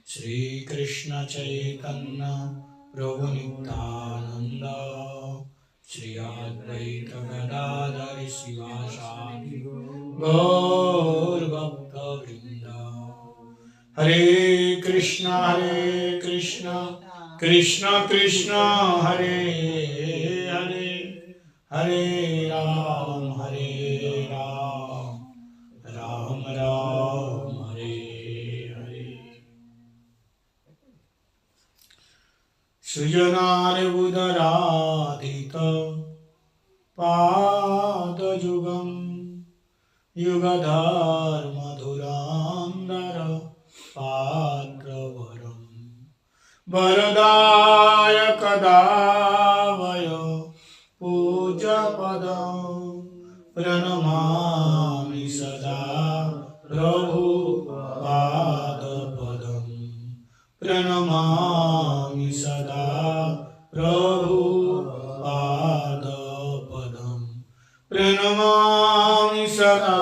श्री कृष्ण चैतन्य प्रभु नित्यानंद श्री अद्वैत गदाधर शिवासादि गौर भक्त वृंद। हरे कृष्णा कृष्णा कृष्णा हरे हरे, हरे राम राम राम हरे हरे। सृजनार्बुदराधित पादयुगं युगधर्म धुरान्धर पात्रवरं वरदायक दावय पूज्यपदं प्रणमामि सदा प्रभुपादपदं प्रणमामि सदा प्रभुपादपदं प्रणमामि सदा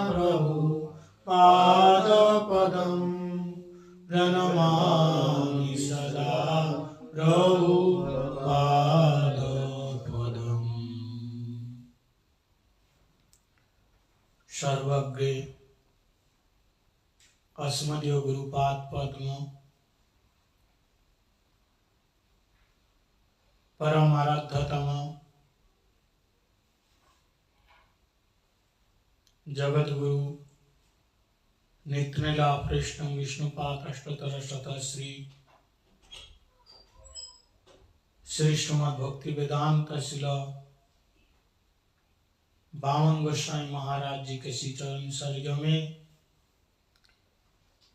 प्रभुपादपदं प्रणमामि सदा प्रभुपादपदम्। सर्वज्ञ अस्मदीय गुरुपाद पद्म परम आराध्यतम जगत गुरु नित्यलीला कृष्ण विष्णुपाद अष्टोत्तर शतः श्री श्रीमद् भक्ति वेदांत शिल बामन गोस्वामी महाराज जी के श्री चरण सरोज में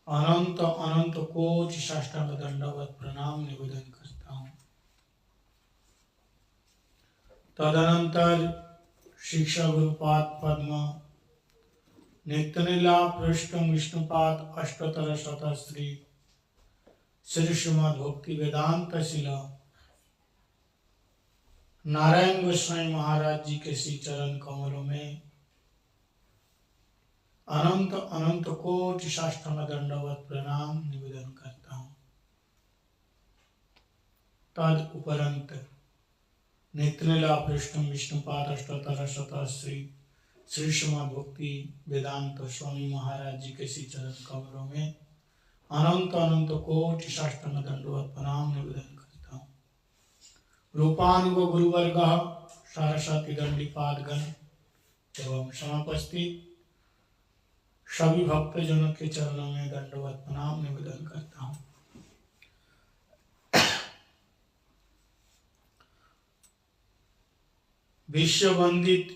अनंत अनंत कोटि साष्टांग दंडवत प्रणाम निवेदन करता हूँ। तदनंतर शिक्षा गुरुपाद पद्म नित्यलीला पृष्ठम विष्णुपाद अष्टोत्तर शतः श्री श्रीमद् भक्ति वेदांत शिल नारायण गोस्वामी महाराज जी के श्री चरण कमलों में अनंत अनंत कोटि साष्टांग दंडवत प्रणाम निवेदन करता हूँ। तद उपरंत नित्यलीला पृष्ठम विष्णुपाद अष्टोत्तर शतः श्री श्रीमद् भक्ति वेदांत स्वामी महाराज जी के श्री चरण कमलों में अनंत अनंत कोटि साष्टांग दंडवत प्रणाम निवेदन करता हूँ। रूपानुग गुरुवर्ग सरस्वती दंडीपादगण एवं समुपस्थित सभी भक्तजनों के चरणों में दंडवत प्रणाम निवेदन करता हूँ। विश्व वंदित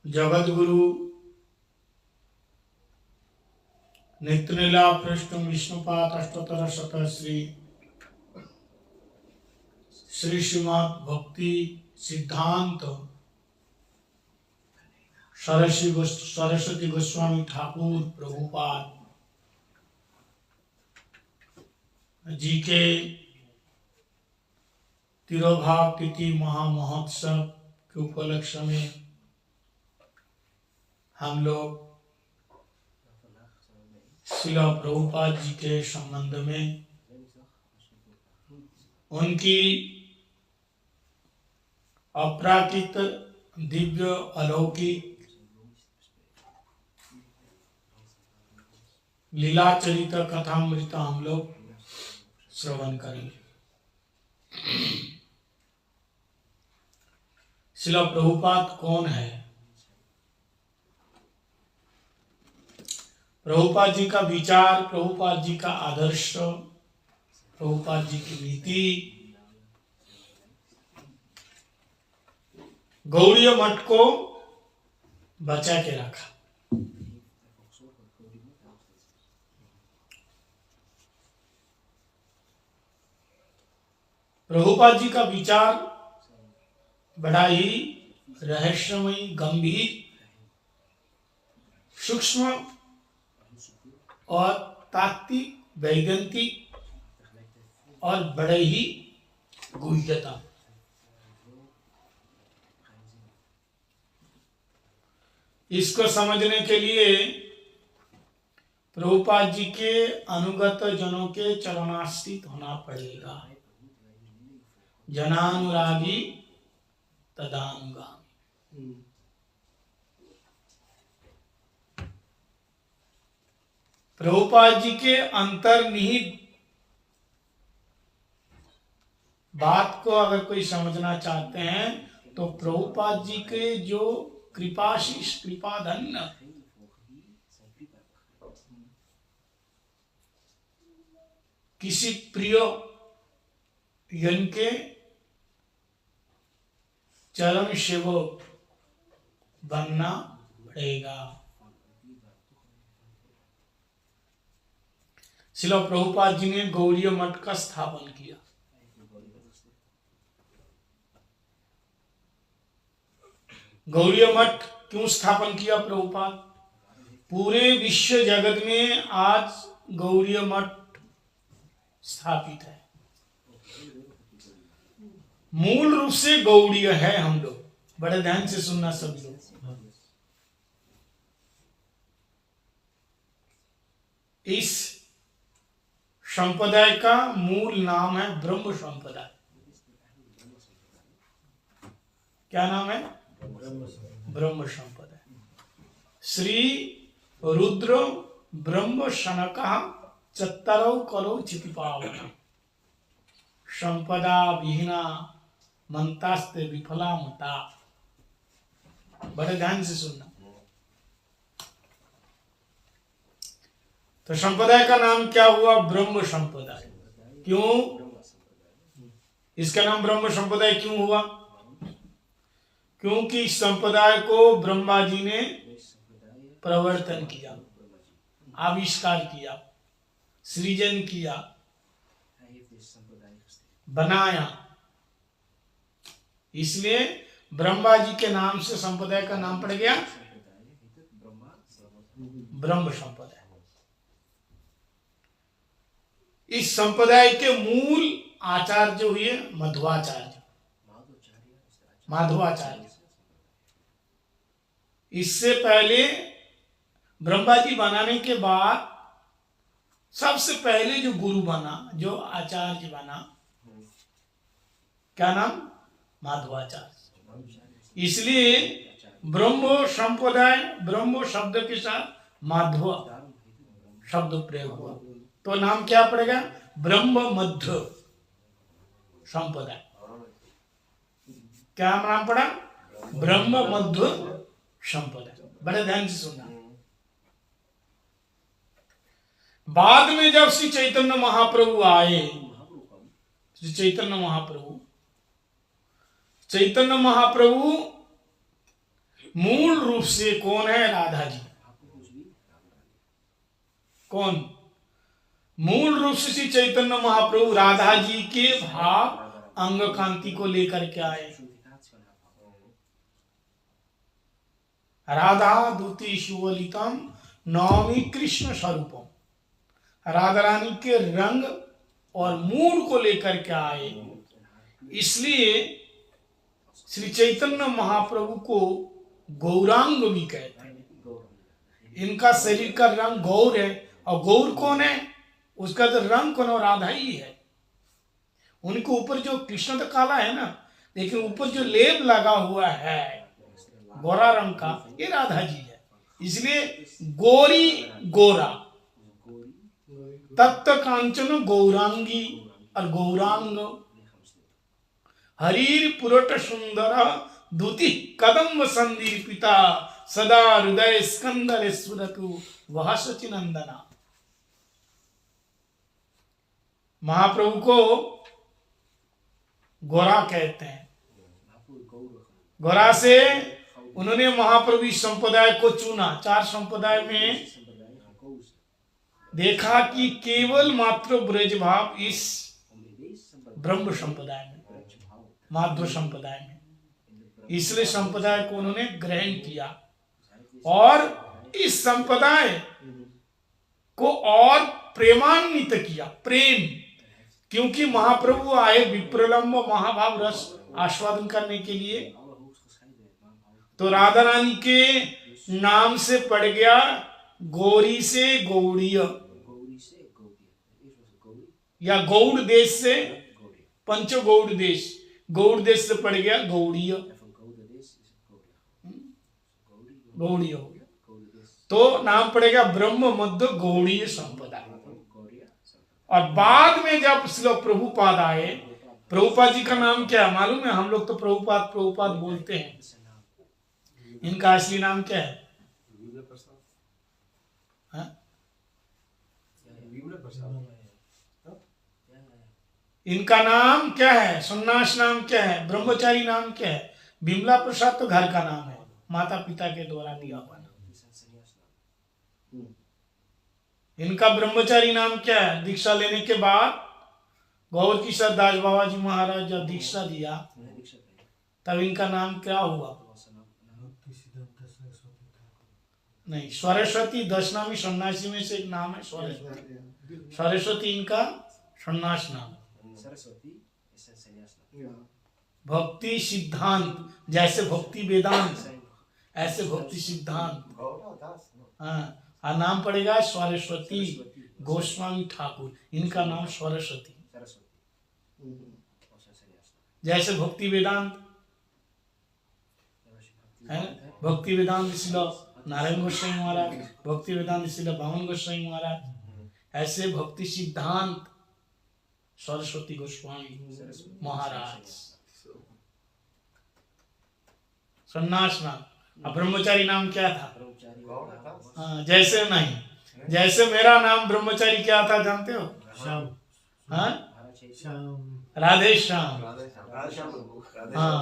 जगत गुरु नित्यलीला पृष्ठम विष्णुपाद अष्टोत्तर शतः श्री श्रीमद् भक्ति सिद्धांत सरस्वती गोस्वामी ठाकुर प्रभुपाद जी के तिरोभाव तिथि महामहोत्सव के उपलक्ष्य में हम लोग श्रील प्रभुपाद जी के संबंध में उनकी अपराकृत दिव्य अलौकिक लीला चरित कथामृत हम लोग श्रवण करेंगे। श्रील प्रभुपाद कौन है? प्रभुपाद जी का विचार, प्रभुपाद जी का आदर्श, प्रभुपाद जी की नीति गौड़ीय मठ को बचा के रखा। प्रभुपाद जी का विचार बड़ा ही रहस्यमयी, गंभीर, सूक्ष्म और तात्विक, वैज्ञानिक और बड़े ही गुह्यता। इसको समझने के लिए प्रभुपाद जी के अनुगत जनों के चरणाश्रित होना पड़ेगा। जनानुरागी तदानुगामी। प्रभुपाद जी के अंतर्निहित बात को अगर कोई समझना चाहते हैं तो प्रभुपाद जी के जो कृपाशीष कृपाधन्य किसी प्रिय जन के चरण सेवक बनना पड़ेगा। श्रील प्रभुपाद जी ने गौड़ीय मठ का स्थापन किया। गौड़ीय मठ क्यों स्थापन किया प्रभुपाद? पूरे विश्व जगत में आज गौड़ीय मठ स्थापित है। मूल रूप से गौड़ीय है हम लोग, बड़े ध्यान से सुनना सब लोग। इस संप्रदाय का मूल नाम है ब्रह्म संप्रदाय। क्या नाम है? ब्रह्म संप्रदाय। श्री रुद्र ब्रह्म शनक चत्तरौ कलौ चितिपावन संपदा विहीना मंतास्ते विफला मता। बड़े ध्यान से सुनना। तो संप्रदाय का नाम क्या हुआ? ब्रह्म संप्रदाय। क्यों इसका नाम ब्रह्म संप्रदाय क्यों हुआ? क्योंकि इस संप्रदाय को ब्रह्मा जी ने प्रवर्तन किया, आविष्कार किया, सृजन किया, बनाया। इसलिए ब्रह्मा जी के नाम से संप्रदाय का नाम पड़ गया ब्रह्म संप्रदाय। इस संप्रदाय के मूल आचार्य हुए मध्वाचार्य, माधवाचार्य। इससे पहले ब्रह्मा जी बनाने के बाद सबसे पहले जो गुरु बना, जो आचार्य बना, क्या नाम? माधवाचार्य। इसलिए ब्रह्म संप्रदाय, ब्रह्म शब्द के साथ माधव शब्द प्रयोग हुआ, तो नाम क्या पड़ेगा? ब्रह्म मध्य संप्रदाय। क्या नाम पड़ा? ब्रह्म मध्य संप्रदाय। बड़े ध्यान से सुनना। बाद में जब श्री चैतन्य महाप्रभु आए, श्री चैतन्य महाप्रभु मूल रूप से कौन है? राधा जी। कौन? मूल रूप से श्री चैतन्य महाप्रभु राधा जी के भाव अंग कांति को लेकर के आए। राधा दूती शिवलितम नौमी कृष्ण स्वरूपम। राधा रानी के रंग और मूड को लेकर के आए। इसलिए श्री चैतन्य महाप्रभु को गौरांग भी कहते हैं। इनका शरीर का रंग गौर है, और गौर कौन है? उसका तो रंग कौन? और राधा ही है। उनके ऊपर जो कृष्ण तो काला है ना, लेकिन ऊपर जो लेप लगा हुआ है गोरा रंग का, ये राधा जी है। इसलिए गोरी गोरा, तप्त कांचन गौरांगी और गौरांग। हरीर पुरट सुंदर दूति कदम्ब संदीपिता सदा हृदय स्कंदर स्फुरतु वह सचिनंदना। महाप्रभु को गोरा कहते हैं। गोरा से उन्होंने महाप्रभु संप्रदाय को चुना। 4 संप्रदाय में देखा कि केवल मात्र ब्रज भाव इस ब्रह्म संप्रदाय में, माध्व संप्रदाय में। इसलिए संप्रदाय को उन्होंने ग्रहण किया और इस संप्रदाय को और प्रेमान्वित किया। प्रेम, क्योंकि महाप्रभु आए विप्रलंब महाभाव रस आस्वादन करने के लिए, तो राधा रानी के नाम से पड़ गया गौरी से गौड़ीय, या गौड़ देश से पंचगौड़ देश, गौड़ देश से पड़ गया गौड़ीय, गौड़ीय हो गया, तो नाम पड़ेगा ब्रह्म मध्य गौड़ीय संप्रदाय। और बाद में जब श्लोक प्रभुपाद आए, प्रभुपाद जी का नाम क्या है मालूम है? हम लोग तो प्रभुपाद प्रभुपाद बोलते हैं, इनका असली नाम क्या है? इनका नाम क्या है? सन्यास नाम क्या है? ब्रह्मचारी नाम क्या है? बिमला प्रसाद तो घर का नाम है, माता पिता के द्वारा दिया हुआ नाम। इनका ब्रह्मचारी नाम क्या है? दीक्षा लेने के बाद गौर किशोर दास बाबा जी महाराज जब दीक्षा दिया तब इनका नाम क्या हुआ? नहीं, सरस्वती दशनामी सन्यासी में से एक नाम है सरस्वती। सरस्वती इनका सन्यास नाम। भक्ति सिद्धांत, जैसे भक्ति वेदांत ऐसे भक्ति सिद्धांत। हाँ, नाम पड़ेगा सरस्वती गोस्वामी ठाकुर, इनका नाम सरस्वती। जैसे भक्ति वेदांत है, भक्ति वेदांत शिला नारायण गोस्वामी महाराज, भक्ति वेदांत शिला बामन गोस्वामी महाराज, ऐसे भक्ति सिद्धांत सरस्वती गोस्वामी महाराज। सन्यास नाम। अब ब्रह्मचारी नाम क्या था? हाँ, जैसे नहीं, जैसे मेरा नाम ब्रह्मचारी क्या था जानते हो? श्याम। हाँ, राधे श्याम। हाँ,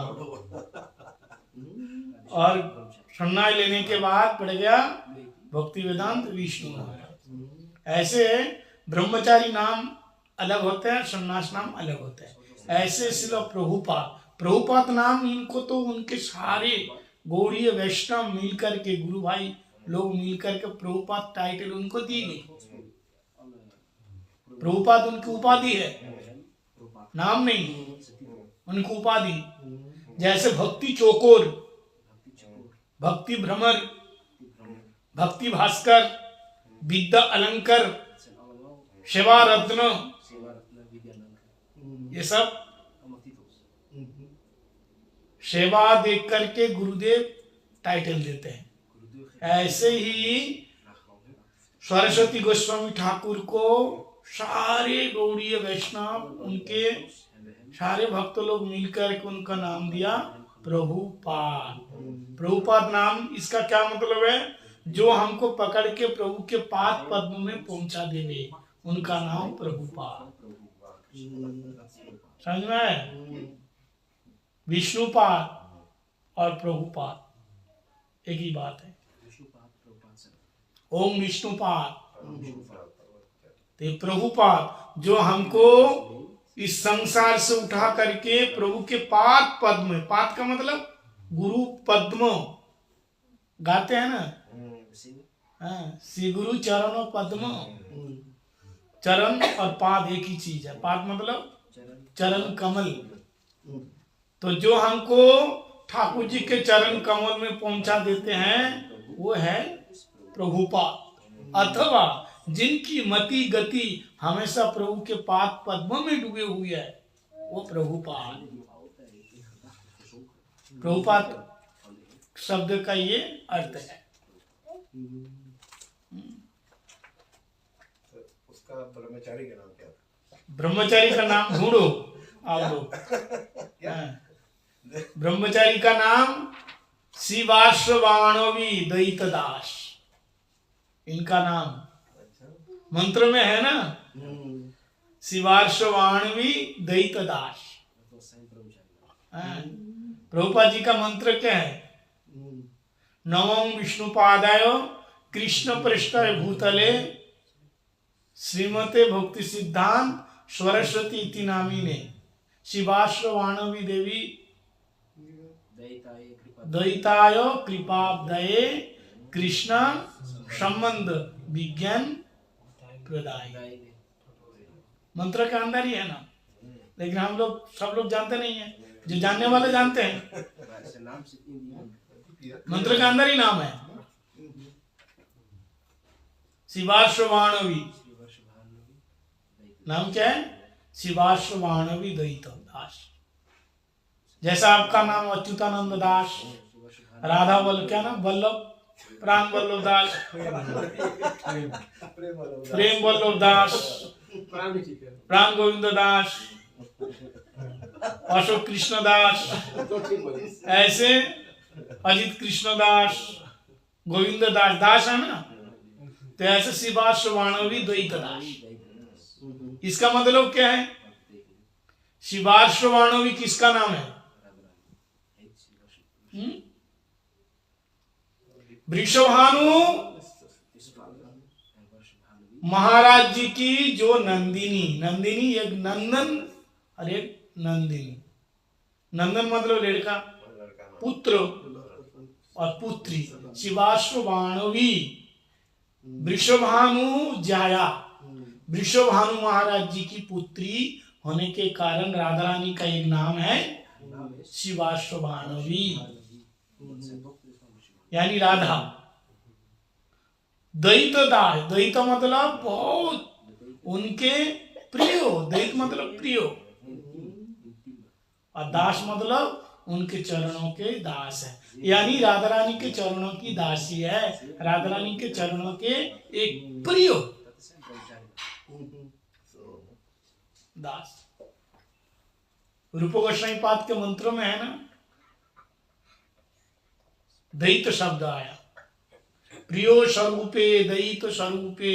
और सन्यास लेने के बाद पड़ गया भक्ति वेदांत विष्णु महाराज। ऐसे ब्रह्मचारी नाम अलग होते हैं, सन्यास नाम अलग होते हैं। ऐसे सिर्फ प्रभुपाद, प्रभुपाद नाम इनको तो उनके सारे गौड़ीय वैष्णव मिलकर के, गुरु भाई लोग मिलकर के प्रभुपाद टाइटल उनको दी गई। प्रभुपाद उनकी उपाधि है, नाम नहीं, उनकी उपाधि। जैसे भक्ति चोकोर, भक्ति भ्रमर, भक्ति भास्कर, विद्या अलंकर, सेवा रत्न, ये सब सेवा देख करके गुरुदेव टाइटल देते हैं। ऐसे ही सरस्वती गोस्वामी ठाकुर को सारे गौड़ीय वैष्णव, उनके सारे भक्त लोग मिलकर के उनका नाम दिया प्रभुपाद। प्रभुपाद नाम, इसका क्या मतलब है? जो हमको पकड़ के प्रभु के पाद पद्म में पहुंचा देवे, उनका नाम प्रभुपाद। समझ में? विष्णुपाद और प्रभुपाद एक ही बात है। ओम विष्णुपाद, तो प्रभुपाद जो हमको इस संसार से उठा करके प्रभु के पाद पद्म, पाद का मतलब गुरु पद्म गाते हैं ना, हाँ, श्री गुरु चरणों पद्म। चरण और पाद एक ही चीज है, पाद मतलब चरण कमल। तो जो हमको ठाकुर जी के चरण कमल में पहुंचा देते हैं वो है प्रभुपाद, अथवा जिनकी मति गति हमेशा प्रभु के पाद पद्म में डूबे हुए है वो प्रभुपाद। प्रभुपाद शब्द का ये अर्थ है। उसका ब्रह्मचारी का नाम क्या था? ब्रह्मचारी का नाम ढूंढो आप लोग। ब्रह्मचारी का नाम शिवाश्रवाणवी दैतदास, इनका नाम मंत्र में है ना, शिवाश्रवाणवी दैतदास। प्रभुपाद जी का मंत्र क्या है? नमो विष्णुपादाय कृष्ण पृष्ठाय भूतले श्रीमते भक्ति सिद्धांत सरस्वती इति नामिने शिवाश्रवाणवी देवी दैताय कृपाब्दये कृष्ण संबंध विज्ञान प्रदाय। मंत्र के अंदर ही है ना, लेकिन हम लोग सब लोग जानते नहीं है, जो जानने वाले जानते हैं। मंत्र के अंदर ही नाम है, शिवाश्रवाणवी। नाम क्या है? शिवाश्रवाणवी द्वैत दास। जैसा आपका नाम अच्युतानंद दास, राधा वल्लभ, क्या नाम, वल्लभ, प्राण वल्लभ दास, प्रेम वल्लभ दास, प्राण गोविंद दास, अशोक कृष्ण दास, ऐसे अजित कृष्ण दास, गोविंद दास, दास है ना, तो ऐसे शिवाश्रवाणवी द्वैत दास। इसका मतलब क्या है? शिवाश्रवाणवी किसका नाम है? वृषभानु महाराज जी की जो नंदिनी, नंदिनी एक नंदन और एक नंदिनी। नंदन मतलब लड़का, पुत्र और पुत्री। शिवाश्रवाणवी वृषभानु जाया, वृषभानु महाराज जी की पुत्री होने के कारण राधा रानी का एक नाम है शिवाश्रवाणवी, यानी राधा। द्वैत दास, द्वैत मतलब बहुत उनके प्रिय, द्वैत मतलब प्रिय, और दास मतलब उनके चरणों के दास है, यानी राधा रानी के चरणों की दासी है, राधा रानी के चरणों के एक प्रिय दास। रूप गोस्वामी पाद के मंत्रों में है ना, द्वैत शब्द आया, प्रियो स्वरूपे द्वैत स्वरूपे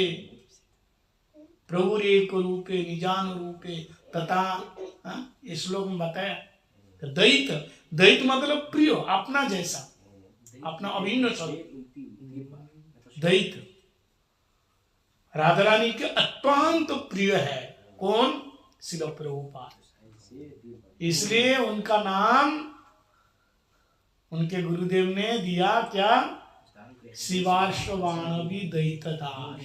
प्रभुरेक रूपे निजान रूपे तथा, इस श्लोक में बताया। द्वैत, द्वैत मतलब प्रिय, अपना जैसा, अपना अभिन्न स्वरूप द्वैत। राधा रानी के अत्यंत प्रिय है कौन? श्रील प्रभुपाद। इसलिए उनका नाम उनके गुरुदेव ने दिया क्या? शिवाश्रवाणवी द्वैत दास।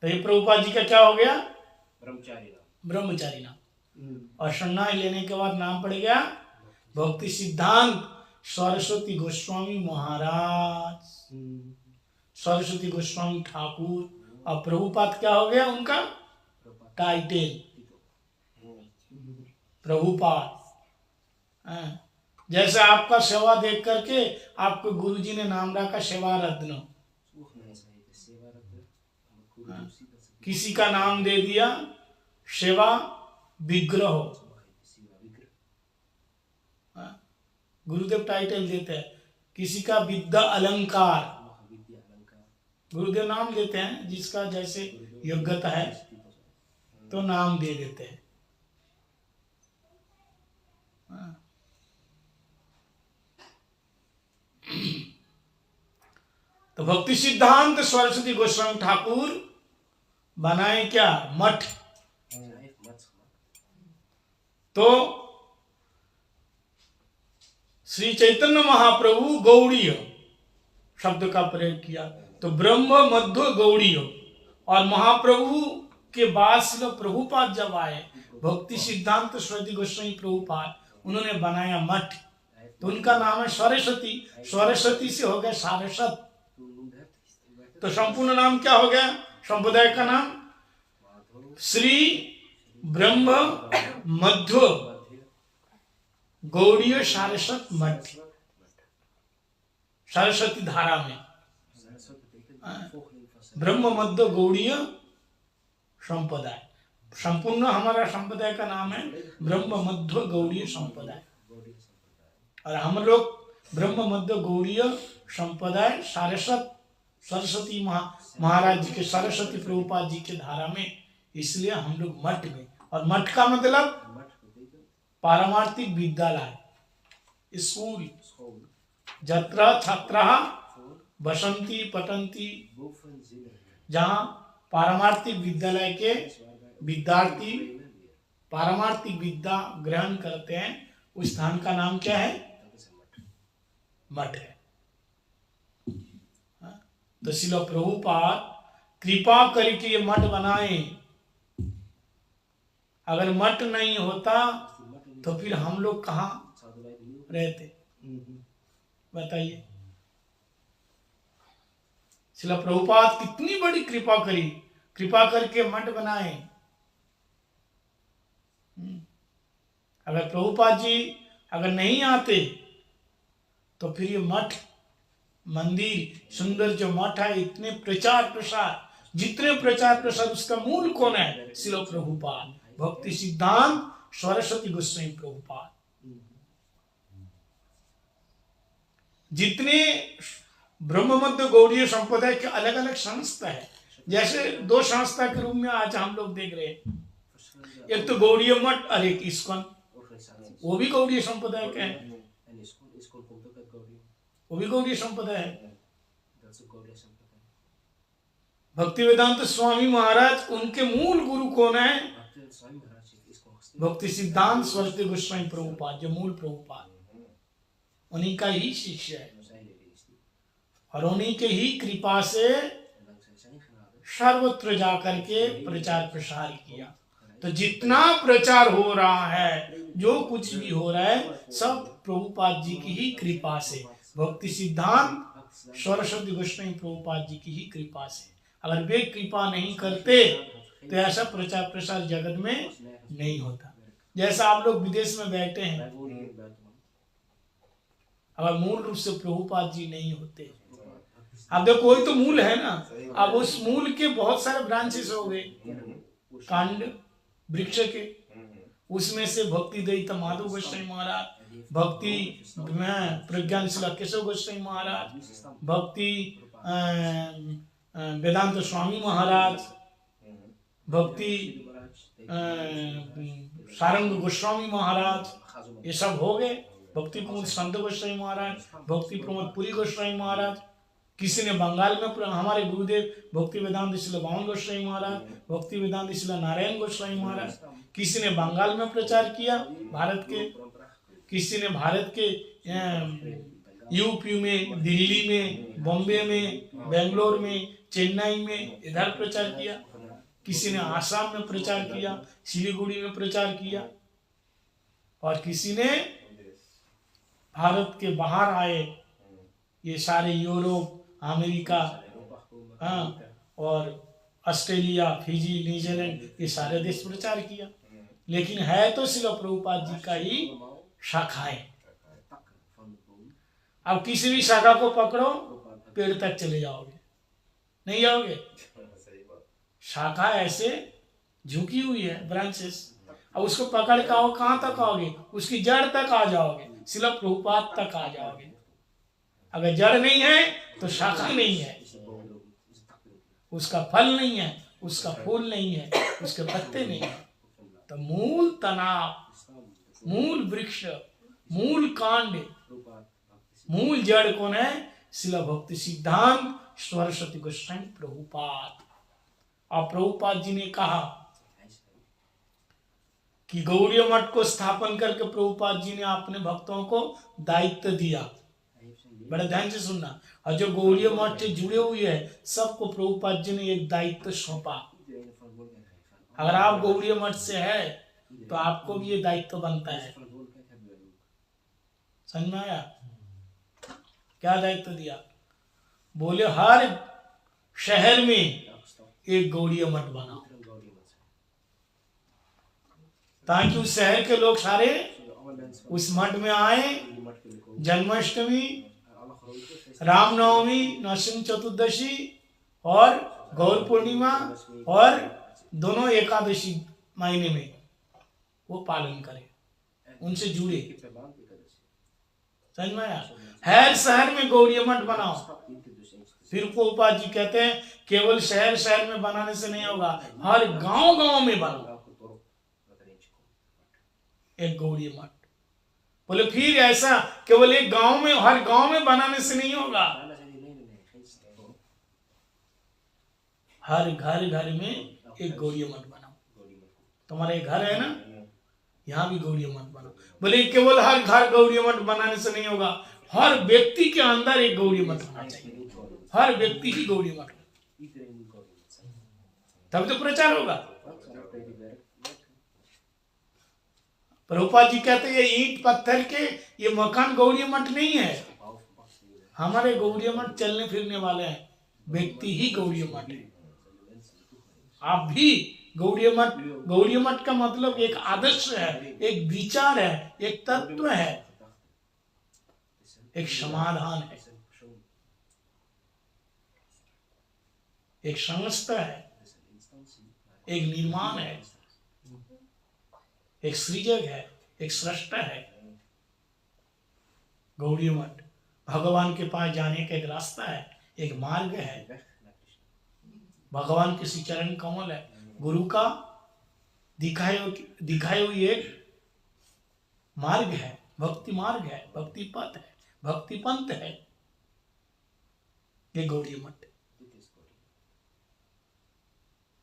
तो ये प्रभुपाद जी का क्या हो गया? ब्रह्मचारी नाम। और संन्यास लेने के बाद नाम पड़ गया भक्ति सिद्धांत सरस्वती गोस्वामी महाराज, सरस्वती गोस्वामी ठाकुर। और प्रभुपाद क्या हो गया उनका टाइटल? प्रभुपाद। जैसे आपका सेवा देख करके आपको गुरुजी ने नाम रखा सेवा रत्न, किसी का नाम दे दिया सेवा विग्रह, गुरुदेव टाइटल देते हैं। किसी का विद्या अलंकार, गुरुदेव नाम देते हैं, जिसका जैसे योग्यता है तो नाम दे देते हैं। तो भक्ति सिद्धांत सरस्वती गोस्वामी ठाकुर बनाए क्या? मठ। तो श्री चैतन्य महाप्रभु गौड़ीय शब्द का प्रयोग किया, तो ब्रह्म मध्य गौड़ीय। और महाप्रभु के बाद श्रील प्रभुपाद जब आए, भक्ति सिद्धांत सरस्वती गोस्वामी प्रभुपाद, उन्होंने बनाया मठ, तो उनका नाम है सरस्वती। सरस्वती से हो गया सारस्वत। तो संपूर्ण नाम क्या हो गया संप्रदाय का नाम? श्री ब्रह्म मध्य गौड़ीय सारस्वत मठ, सरस्वती धारा में ब्रह्म मध्य गौड़ीय संप्रदाय। संपूर्ण हमारा संप्रदाय का नाम है ब्रह्म मध्य गौड़ीय संप्रदाय, और हम लोग ब्रह्म मध्य गौड़ीय संप्रदाय सारस्वत सरस्वती महाराज जी के, सरस्वती प्रभुपाद जी के धारा में, इसलिए हम लोग मठ में। और मठ का मतलब पारमार्थिक विद्यालय, स्कूल, जत्र छात्राः बसंती पठन्ति, जहाँ पारमार्थिक विद्यालय के विद्यार्थी पारमार्थिक विद्या ग्रहण करते हैं, उस स्थान का नाम क्या है? मठ है। तो श्रील प्रभुपाद कृपा करके ये मठ बनाए। अगर मठ नहीं होता तो फिर हम लोग कहाँ रहते? बताइए। शिला प्रभुपाद कितनी बड़ी कृपा करी, कृपा करके मठ बनाए। अगर प्रभुपाद जी अगर नहीं आते तो फिर ये मठ मंदिर सुंदर जो मठ है, इतने प्रचार प्रसार, जितने प्रचार प्रसार, उसका मूल कौन है? शिला प्रभुपाद, भक्ति सिद्धांत सरस्वती गोस्वामी प्रभुपाद। जितने ब्रह्म मध्य गौड़ीय संप्रदाय के अलग अलग संस्था है, जैसे दो संस्था के रूप में आज हम लोग देख रहे हैं, एक तो गौड़ीय मठ और एक इस्कॉन, वो भी गौड़ीय संप्रदाय के हैं, वो भी गौड़ीय संप्रदाय है। भक्ति वेदांत स्वामी महाराज, उनके मूल गुरु कौन है? भक्ति सिद्धांत सरस्वती गोस्वामी प्रभुपाद, जो मूल प्रभुपाद, उन्हीं का ही शिष्य है और उन्हीं के ही कृपा से सर्वत्र जाकर के प्रचार प्रसार किया। तो जितना प्रचार हो रहा है, जो कुछ भी हो रहा है, सब प्रभुपाद जी की ही कृपा से, भक्ति सिद्धांत सरस्वती गोस्वामी प्रभुपाद जी की ही कृपा से। अगर वे कृपा नहीं करते तो ऐसा प्रचार प्रसार जगत में नहीं होता। जैसा आप लोग विदेश में बैठे हैं, अगर मूल रूप से प्रभुपाद जी नहीं होते, अब देखो कोई तो मूल है ना, अब उस मूल के बहुत सारे ब्रांचेस हो गए, कांड वृक्ष के, उसमें से भक्ति दयिता माधव गोस्वामी महाराज, भक्ति प्रज्ञानशीला केशव गोस्वामी महाराज, भक्ति वेदांत स्वामी महाराज, भक्ति सारंग गोस्वामी महाराज, ये सब हो गए। भक्ति प्रमोद संत गोस्वामी महाराज, भक्ति प्रमोद पुरी गोस्वामी महाराज, किसी ने बंगाल में हमारे गुरुदेव भक्ति वेदांत शिला बावन गोस्वामी महाराज, भक्ति वेदांत शिला नारायण गोस्वामी महाराज, किसी ने बंगाल में प्रचार किया भारत के, किसी ने भारत के यूपी में, दिल्ली में, बॉम्बे में, बेंगलोर में, चेन्नई में इधर प्रचार किया, किसी ने आसाम में प्रचार किया, सिलीगुड़ी में प्रचार किया, और किसी ने भारत के बाहर आए, ये सारे यूरोप, अमेरिका, और ऑस्ट्रेलिया, फिजी, न्यूजीलैंड, ये सारे देश प्रचार किया। लेकिन है तो शिला प्रभुपाद जी का ही शाखा है। अब किसी भी शाखा को पकड़ो, पेड़ तक चले जाओगे, नहीं जाओगे। शाखा ऐसे झुकी हुई है, ब्रांचेस, अब उसको पकड़ के आओ, कहां तक आओगे? उसकी जड़ तक आ जाओगे, शिला प्रभुपाद तक आ जाओगे। अगर जड़ नहीं है तो शाखा नहीं है, उसका फल नहीं है, उसका फूल नहीं है, उसके पत्ते नहीं है। तो मूल तनाव, मूल वृक्ष, मूल कांड, मूल जड़ कौन है? शिला भक्ति सिद्धांत सरस्वती गोस्वामी प्रभुपाद। और प्रभुपाद जी ने कहा कि गौड़ीय मठ को स्थापन करके प्रभुपाद जी ने अपने भक्तों को दायित्व दिया। बड़े ध्यान से सुनना, और जो गौड़ीय मठ से जुड़े हुए हैं सबको प्रभुपाद जी ने एक दायित्व सौंपा। अगर आप गौड़ीय मठ से है तो आपको भी ये दायित्व बनता है। समझ में आया? क्या दायित्व दिया? बोले हर शहर में एक गौड़ीय मठ बनाओ, ताकि उस शहर के लोग सारे उस मठ में आए। जन्माष्टमी, रामनवमी, नरसिंह चतुर्दशी और गौर पूर्णिमा और दोनों एकादशी महीने में वो पालन करें, उनसे जुड़े। समझ में आया? हर शहर में गौड़ीय मठ बनाओ। फिर प्रभुपाद जी कहते हैं केवल शहर शहर में बनाने से नहीं होगा, हर गांव गांव में बनाओ एक गौड़ीय मठ। बोले फिर ऐसा केवल एक गांव में, हर गांव में बनाने से नहीं होगा, हर घर घर में एक गौड़ीय मठ बनाओ। तुम्हारे घर है ना, यहाँ भी गौड़ीय मठ बनाओ। बोले केवल हर घर गौड़ीय मठ बनाने से नहीं होगा, हर व्यक्ति के अंदर एक गौड़ीय मठ होना चाहिए, हर व्यक्ति ही गौड़ीय मठ, तब तो प्रचार होगा। प्रभुपाद जी कहते हैं ये ईंट पत्थर के ये मकान गौड़ीय मठ नहीं है, हमारे गौड़ीय मठ चलने फिरने वाले हैं, व्यक्ति ही गौड़ीय मठ है। आप भी गौड़ीय मठ, गौड़ीय मठ का मतलब एक आदर्श है, एक विचार है, एक तत्व है, एक समाधान है, एक संस्था है, एक निर्माण है, एक सृजक है, एक सृष्टा है। गौड़ीय मठ भगवान के पास जाने का एक रास्ता है, एक मार्ग है। भगवान के श्री चरण कमल है, गुरु का दिखाए हुए एक मार्ग है, भक्ति मार्ग है, भक्ति पथ है, भक्ति पंथ है ये गौड़ीय मठ।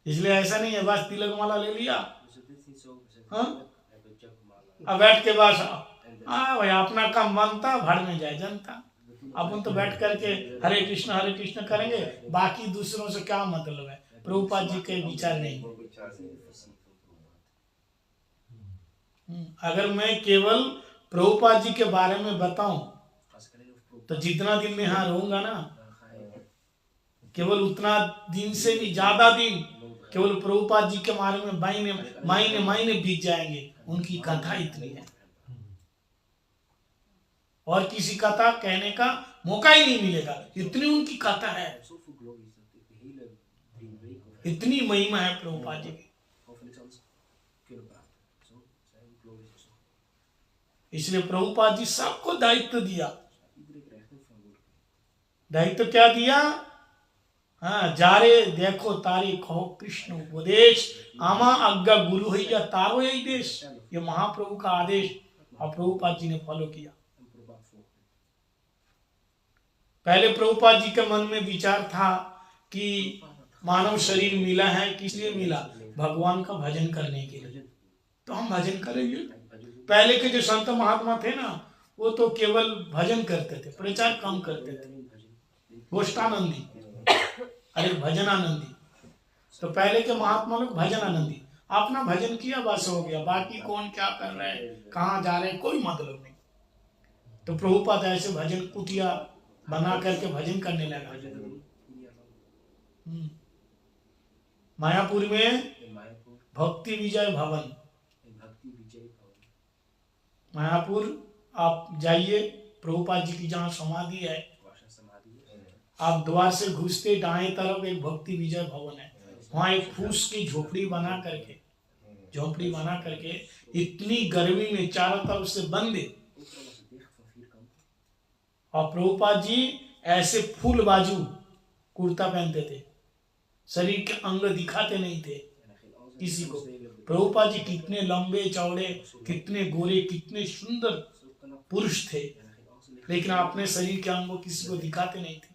इसलिए ऐसा नहीं है बस तिलक माला ले लिया, हाँ अब बैठ के बस भाई अपना काम बनता भर में जाए जनता। अपन तो बैठ करके हरे कृष्ण करेंगे, बाकी दूसरों से क्या मतलब है। प्रभुपाद जी के विचार नहीं। अगर मैं केवल प्रभुपाद जी के बारे में बताऊं तो जितना दिन मैं यहाँ रहूंगा ना, केवल उतना दिन से भी ज्यादा दिन केवल प्रभुपाद जी के बारे में महीने बीत जाएंगे। उनकी कथा इतनी है और किसी कथा कहने का मौका ही नहीं मिलेगा, इतनी उनकी कथा है, इतनी महिमा है प्रभुपाद जी की। इसलिए प्रभुपाद जी सबको दायित्व दिया। दायित्व क्या दिया? हाँ, जारे देखो तारे कहो कृष्ण उपदेश, आमा आज्ञा गुरु हैया तारो यही देश। ये महाप्रभु का आदेश और प्रभुपाद जी ने फॉलो किया। पहले प्रभुपाद जी के मन में विचार था कि मानव शरीर मिला है, किस लिए मिला? भगवान का भजन करने के लिए, तो हम भजन करेंगे। पहले के जो संत महात्मा थे ना, वो तो केवल भजन करते थे, प्रचार कम करते थे। गोष्ठानंदी अरे भजन आनंदी। तो पहले के महात्मा लोग भजन आनंदी, अपना भजन किया बस हो गया, बाकी कौन क्या कर रहे हैं, कहाँ जा रहे हैं, कोई मतलब नहीं। तो प्रभुपाद ऐसे भजन कुटिया बना करके भजन करने लगा। मायापुर में भक्ति विजय भवन, मायापुर आप जाइए, प्रभुपाद जी की जहाँ समाधि है, आप द्वार से घुसते दाएं तरफ एक भक्ति विजय भवन है। वहाँ एक फूस की झोपड़ी बना करके इतनी गर्मी में चारों तरफ से बंद, और प्रभुपाद जी ऐसे फूल बाजू कुर्ता पहनते थे, शरीर के अंग दिखाते नहीं थे किसी को। प्रभुपाद जी कितने लंबे चौड़े, कितने गोरे, कितने सुंदर पुरुष थे, लेकिन अपने शरीर के अंगों किसी को दिखाते नहीं थे।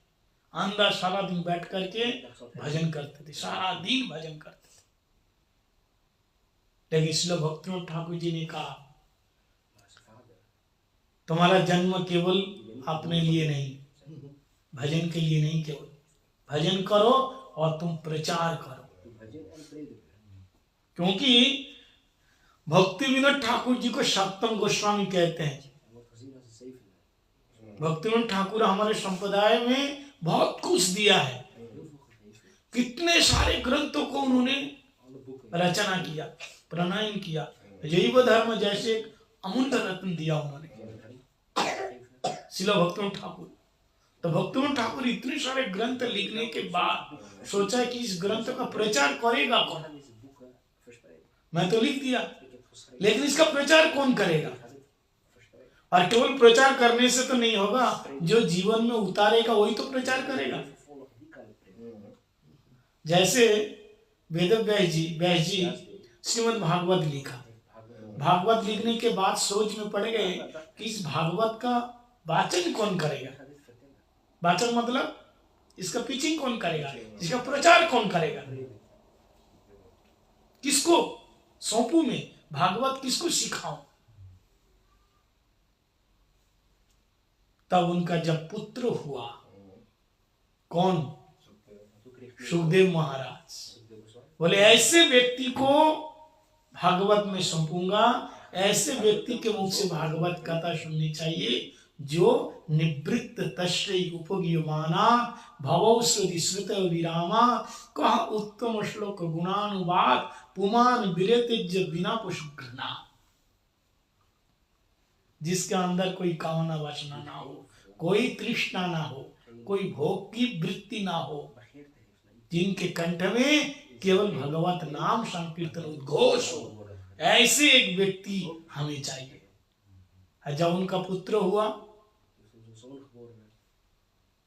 अंदर सारा दिन बैठ करके भजन करते थे, सारा दिन भजन करते थे। लेकिन इसलिए भक्तिनाथ ठाकुर जी ने कहा, तुम्हारा जन्म केवल अपने लिए नहीं, भजन के लिए नहीं, केवल भजन करो और तुम प्रचार करो। क्योंकि भक्ति विनोद ठाकुर जी को सप्तम गोस्वामी कहते हैं। भक्ति विनोद ठाकुर हमारे संप्रदाय में बहुत कुछ दिया है, कितने सारे ग्रंथों को उन्होंने रचना किया, प्रणयन किया। जैव धर्म जैसे एक अमूल्य रत्न दिया उन्होंने शिला भक्तिनाथ ठाकुर। तो भक्तिनाथ ठाकुर इतने सारे ग्रंथ लिखने के बाद सोचा कि इस ग्रंथ का प्रचार करेगा कौन? मैं तो लिख दिया, लेकिन इसका प्रचार कौन करेगा? और केवल प्रचार करने से तो नहीं होगा, जो जीवन में उतारेगा वही तो प्रचार करेगा। जैसे वेद व्यास जी श्रीमद् भागवत लिखा, भागवत लिखने के बाद सोच में पड़ गए कि इस भागवत का वाचन कौन करेगा? वाचन मतलब इसका पिचिंग कौन करेगा, इसका प्रचार कौन करेगा, किसको सौंपू में भागवत, किसको सिखाऊं? तब उनका जब पुत्र हुआ, कौन? सुखदेव महाराज बोले ऐसे व्यक्ति को भागवत में सौंपूंगा, ऐसे व्यक्ति के मुख से भागवत कथा सुननी चाहिए जो निवृत्त तश्रय उपगीयमाना भवौषधि श्रुत विरामा कह उत्तम श्लोक गुणानुवाद पुमान विरतिज्य बिना पुष्घ्ना। जिसके अंदर कोई कामना वासना ना हो, कोई तृष्णा ना हो, कोई भोग की वृत्ति ना हो, जिनके कंठ में केवल भगवत नाम संकीर्तन उद्घोष हो, ऐसे एक व्यक्ति हमें चाहिए। जब उनका पुत्र हुआ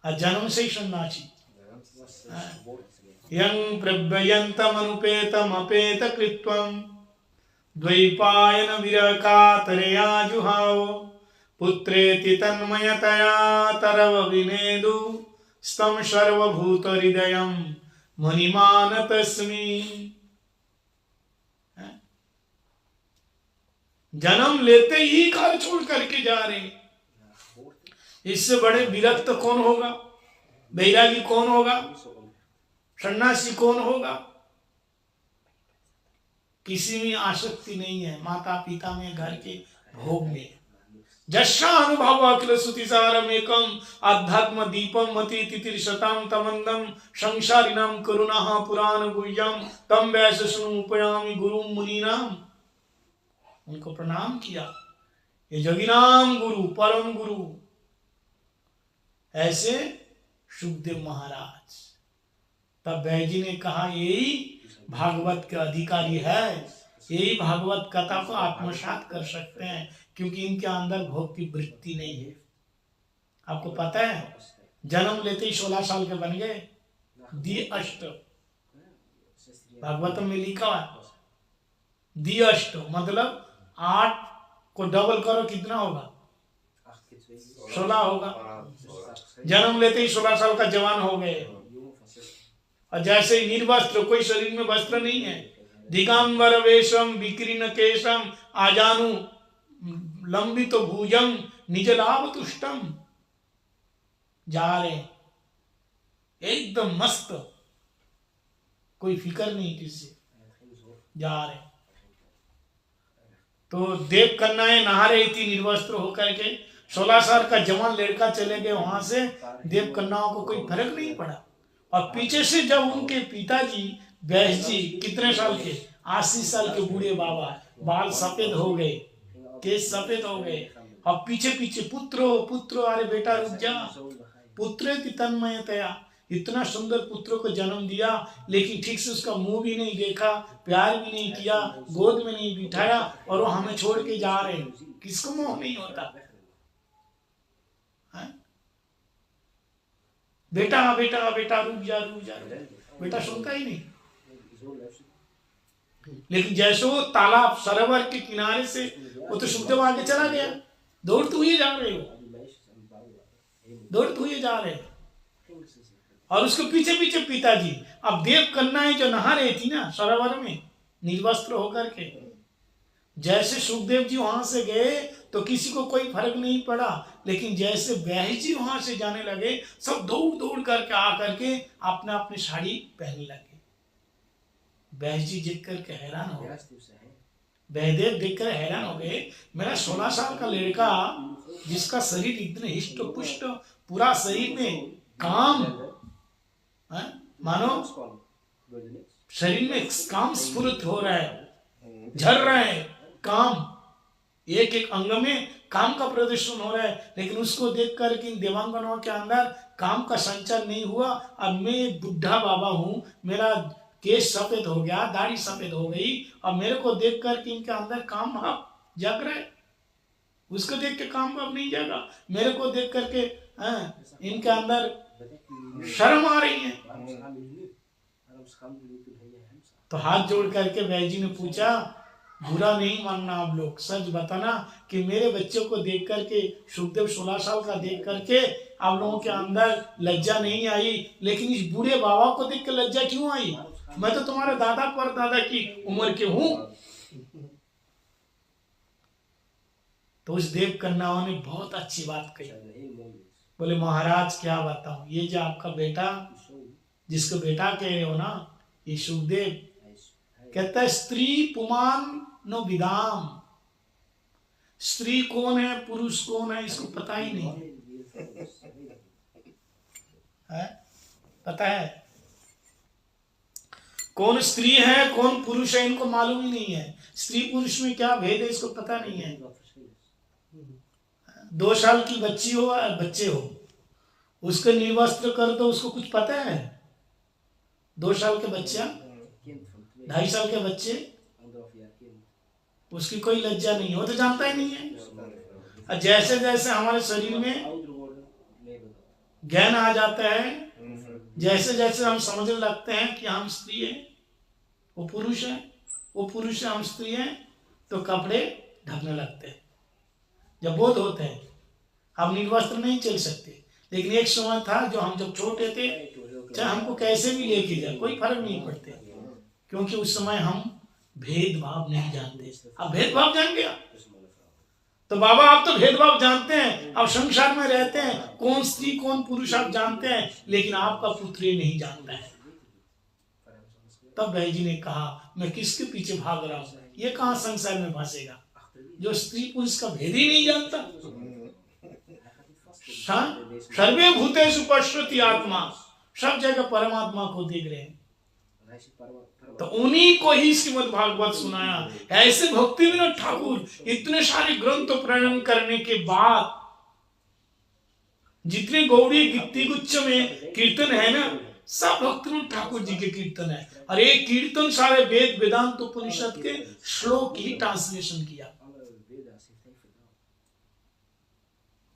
जन्म से ही सन्यासी, यं प्रव्ययन्तमनुपेतम अपेत कृत्वम द्वैपायन विरकातरया जुहाव पुत्रेति तन्मयतया तरव विनेदु स्तम सर्वभूत हृदयं मणिमानतस्मि। जन्म लेते ही घर छोड़ करके जा रहे, इससे बड़े विरक्त कौन होगा? बैरागी कौन होगा? सन्यासी कौन होगा? किसी में आसक्ति नहीं है, माता पिता में, घर के भोग में। जस्सा अनुभव अखिल सुतिसारम एकम आध्यात्म दीपम मति तितिर्शताम तमंदम संसारिणाम करुणा पुराण गुह्यम तम वैस उपयामि गुरु मुनीनाम। उनको प्रणाम किया, ये जगिनाम गुरु, परम गुरु। ऐसे सुखदेव महाराज। तब बैजी ने कहा यही भागवत के अधिकारी है, यही भागवत कथा को आत्मसात कर सकते हैं, क्योंकि इनके अंदर भोग की वृत्ति नहीं है। आपको पता है जन्म लेते ही 16 साल के बन गए। दी अष्ट भागवतम में लिखा है, दी अष्ट मतलब 8 को डबल करो कितना होगा? 16 होगा। जन्म लेते ही 16 साल का जवान हो गए। और जैसे ही निर्वस्त्र, कोई शरीर में वस्त्र नहीं है, दिगंबर वेशम विकीर्ण केशम आजानु लंबित भुजम निज लाभ तुष्टम, जा रहे एकदम मस्त, कोई फिक्र नहीं किससे, जा रहे। तो देव कन्याएं नहा रही थी निर्वस्त्र होकर के, 16 साल का जवान लड़का चले गए वहां से, देव कन्याओं को कोई फर्क नहीं पड़ा। और पीछे से जब उनके पिताजी व्यास जी कितने साल के, 80 साल के बूढ़े बाबा, बाल सफेद हो गए, केस सफेद हो गए, और पीछे पीछे पुत्रो पुत्रो, अरे बेटा रुक जा, पुत्र तन्मयतया, इतना सुंदर पुत्र को जन्म दिया, लेकिन ठीक से उसका मुंह भी नहीं देखा, प्यार भी नहीं किया, गोद में नहीं बिठाया, और वो हमें छोड़ के जा रहे हैं। किसको मोह नहीं होता? बेटा बेटा बेटा रुक जा रुक जा, बेटा सुनता ही नहीं। लेकिन जैसे वो तालाब सरोवर के किनारे से, वो तो सुखदेव आगे चला गया, दौड़ते हुए जा रहे हो, दौड़ते हुए जा रहे, और उसके पीछे पीछे पिताजी। अब देव कन्याएं जो नहा रही थी ना सरोवर में निर्वस्त्र होकर के, जैसे सुखदेव जी वहां से गए तो किसी को कोई फर्क नहीं पड़ा, लेकिन जैसे व्यास जी वहां से जाने लगे, सब दौड़ दौड़ करके आकर के अपने अपनी साड़ी पहनने लगे। व्यास जी देख करके हैरान हो गए, वैदेव देख कर हैरान हो गए, मेरा 16 साल का लड़का जिसका शरीर इतने हिष्ट पुष्ट, पूरा शरीर में काम, मानो शरीर में काम स्फुरित हो रहा है, झर रहा है काम, एक एक अंग में काम का प्रदर्शन हो रहा है, लेकिन उसको देख कर कि देवांगनों के अंदर काम का संचार नहीं हुआ। अब मैं एक बुढ़ा बाबा हूँ, मेरा केश सफेद हो गया, दाढ़ी सफेद हो गई, और मेरे को देख कर कि इनके अंदर काम भाव जग रहा है, उसको देख के काम भाव नहीं जागा, मेरे को देख करके इनके अंदर शर्म आ रही है। तो हाथ जोड़ करके वैद्य जी ने पूछा, बुरा नहीं मानना आप लोग, सच बताना कि मेरे बच्चों को देख करके, सुखदेव 16 साल का देख करके आप लोगों के अंदर लज्जा नहीं आई, लेकिन इस बूढ़े बाबा को देख कर लज्जा क्यों आई? मैं तो तुम्हारे दादा परदादा की उम्र के हूं। तो उस देव कन्याओं ने बहुत अच्छी बात कही, बोले महाराज क्या बताऊं, ये जो आपका बेटा, जिसको बेटा कह रहे हो ना, ये सुखदेव कहता है स्त्री पुमान नो विदाम, स्त्री कौन है पुरुष कौन है इसको पता ही नहीं है। पता है? कौन स्त्री है कौन पुरुष है इनको मालूम ही नहीं है। स्त्री पुरुष में क्या भेद है इसको पता नहीं है। 2 साल की बच्ची हो या बच्चे हो, उसको निर्वस्त्र कर दो, उसको कुछ पता है? 2 साल के बच्चा, 2.5 साल के बच्चे, उसकी कोई लज्जा नहीं हो, तो जानता ही नहीं है। जैसे जैसे हमारे शरीर में ज्ञान आ जाता है, जैसे जैसे हम समझने लगते हैं कि हम स्त्री है वो पुरुष है, वो पुरुष है हम स्त्री है, तो कपड़े ढकने लगते हैं। जब बोध होते हैं हम निर्वस्त्र नहीं चल सकते। लेकिन एक समय था जो हम जब छोटे थे, चाहे हमको कैसे भी लेके जाए कोई फर्क नहीं पड़ते, क्योंकि उस समय हम भेदभाव नहीं जानते। अब भेदभाव जान गया तो बाबा आप तो भेदभाव जानते हैं, अब संसार में रहते हैं, कौन स्त्री कौन पुरुष आप जानते हैं, लेकिन आपका पुत्र ये नहीं जानता है। तब भाई जी ने कहा मैं किसके पीछे भाग रहा हूं, ये कहां संसार में फंसेगा जो स्त्री पुरुष का भेद ही नहीं जानता। सर्वे भूतेषु पश्यति आत्मा, सब जगह परमात्मा को देख रहे हैं। तो उन्हीं को ही श्रीमद् भागवत सुनाया। ऐसे भक्ति विनोद ठाकुर इतने सारे ग्रंथ प्रणयन करने के बाद, जितने गौड़ी गिट्टी गुच्छ में कीर्तन है ना, सब भक्ति विनोद ठाकुर जी के कीर्तन है। और एक कीर्तन सारे वेद वेदांत उपनिषद के श्लोक ही ट्रांसलेशन किया।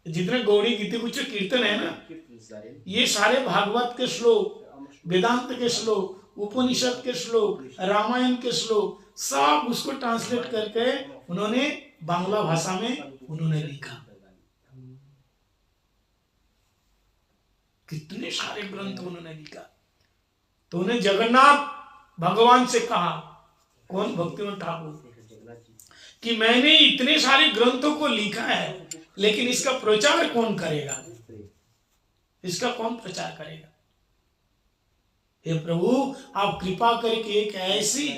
जितने गौड़ी गीति गुच्छ कीर्तन है ना, ये सारे भागवत के श्लोक, वेदांत के श्लोक, उपनिषद के श्लोक, रामायण के श्लोक, सब उसको ट्रांसलेट करके उन्होंने बांग्ला भाषा में उन्होंने लिखा। कितने सारे ग्रंथ उन्होंने लिखा। तो उन्हें जगन्नाथ भगवान से कहा, कौन भक्तिविनोद ठाकुर, कि मैंने इतने सारे ग्रंथों को लिखा है, लेकिन इसका प्रचार कौन करेगा, इसका कौन प्रचार करेगा। हे प्रभु आप कृपा करके एक ऐसी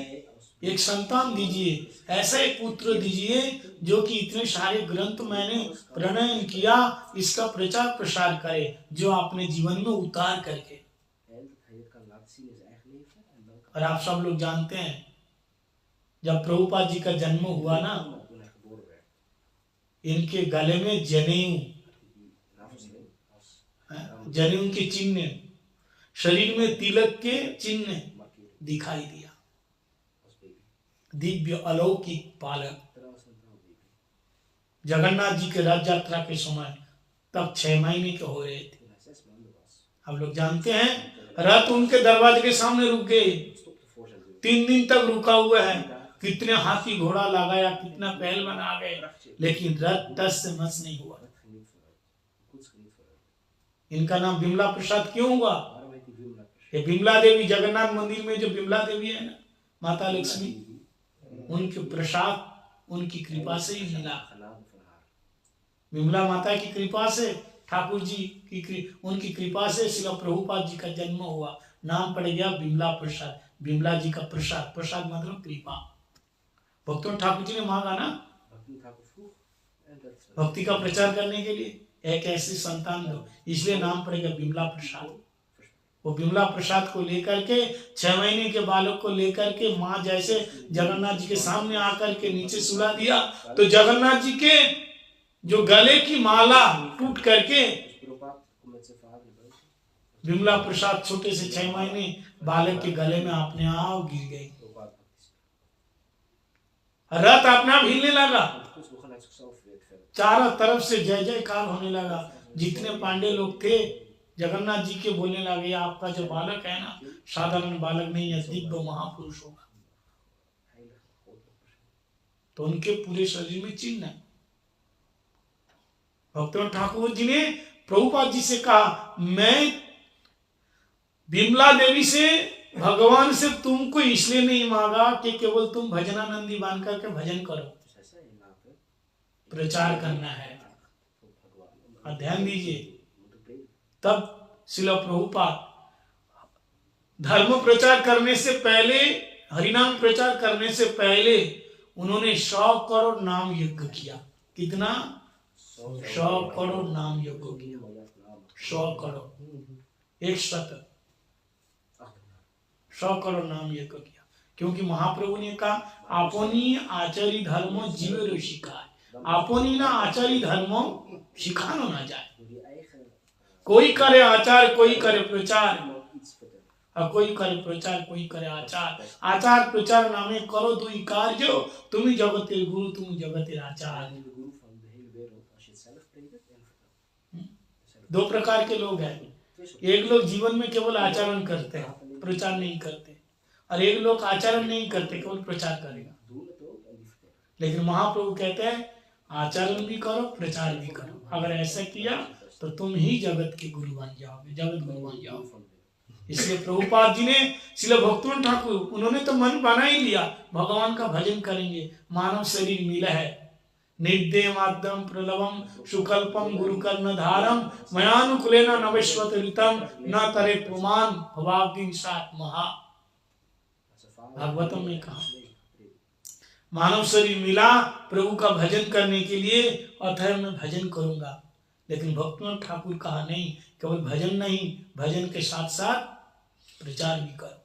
एक संतान दीजिए, ऐसा एक पुत्र दीजिए जो कि इतने सारे ग्रंथ मैंने प्रणयन किया, इसका प्रचार प्रसार करे, जो आपने जीवन में उतार करके। और आप सब लोग जानते हैं जब प्रभुपाद जी का जन्म हुआ ना, इनके गले में जनेऊ के चिन्ह, शरीर में तिलक के चिन्ह दिखाई दिया। दिव्य अलौकिक बालक। जगन्नाथ जी के रथ यात्रा के समय तब 6 महीने के हो रहे थे। हम लोग जानते हैं रथ उनके दरवाजे के सामने रुक गए, 3 दिन तक रुका हुआ है। कितने हाथी घोड़ा लगाया, कितना पहलवान आ गए, लेकिन रथ टस से मस नहीं हुआ। इनका नाम बिमला प्रसाद क्यों हुआ? ये बिमला देवी, जगन्नाथ मंदिर में जो बिमला देवी है ना, माता लक्ष्मी, उनके प्रसाद उनकी कृपा से ही मिला। बिमला माता की कृपा से, ठाकुर जी की उनकी कृपा से श्रील प्रभुपाद जी का जन्म हुआ। नाम पड़ गया बिमला प्रसाद। बिमला जी का प्रसाद, प्रसाद मतलब कृपा। भक्तों ठाकुर जी ने मांगा ना भक्ति का प्रचार करने के लिए एक ऐसी संतान दो, इसलिए नाम पड़ेगा बिमला प्रसाद। वो बिमला प्रसाद को लेकर के 6 महीने के बालक को लेकर के माँ जैसे जगन्नाथ जी के सामने आकर के नीचे सुला दिया, तो जगन्नाथ जी के जो गले की माला टूट करके बिमला प्रसाद छोटे से 6 महीने बालक के गले में अपने आप गिर गई। रथ अपने आप हिलने लगा, चारों तरफ से जय जयकार होने लगा। जितने पांडे लोग थे जगन्नाथ जी के बोलने लगे, आपका जो बालक है ना, साधारण बालक नहीं है, दिव्य महापुरुष होगा। तो उनके पूरे शरीर में चिन्ह है। भक्तविनोद ठाकुर जी ने प्रभुपाद जी से कहा, मैं बिमला देवी से, भगवान से तुमको इसलिए नहीं मांगा कि केवल तुम भजनानंदी बन करके भजन करो, प्रचार करना है। ध्यान दीजिए, तब श्रील प्रभुपाद धर्म प्रचार करने से पहले, हरिनाम प्रचार करने से पहले उन्होंने 100 करोड़ नाम यज्ञ किया। कितना? 100 करोड़ नाम यज्ञ किया। 100 करोड़, 100 100 करोड़ नाम यज्ञ किया, क्योंकि महाप्रभु ने कहा आपनी आचारी धर्मो जीव ऋषिका, आपनी ना आचारी धर्मो सिखानो ना जाए। कोई करे आचार कोई करे प्रचार, और कोई करे प्रचार कोई करे आचार। आचार प्रचार नामे करो दुई कार्य, तुम्ही जगतेर गुरु तुम जगतेर आचार्य। दो प्रकार के लोग हैं, एक लोग जीवन में केवल आचरण करते हैं, प्रचार नहीं करते, और एक लोग आचरण नहीं करते, केवल प्रचार करेगा। लेकिन महाप्रभु कहते हैं आचरण भी करो प्रचार भी करो, अगर ऐसा किया तो तुम ही जगत के गुरु बन जाओगे, जगत गुरु बन जाओगे। इसलिए प्रभुपाद जी ने, श्रील भक्तवंत ठाकुर, उन्होंने तो मन बना ही लिया भगवान का भजन करेंगे, मानव शरीर मिला है, निद्य माध्यम प्रलवम सुकल्पम गुरुकर्ण धारम मयानुकुलेन नवश्वत ऋतम न तरे पुमान भवाग्नि सात महा। भागवतम में कहा मानव शरीर मिला प्रभु का भजन करने के लिए, अतः मैं भजन करूंगा। लेकिन भक्तवंत ठाकुर कहा नहीं, केवल भजन नहीं, भजन के साथ साथ प्रचार भी करो।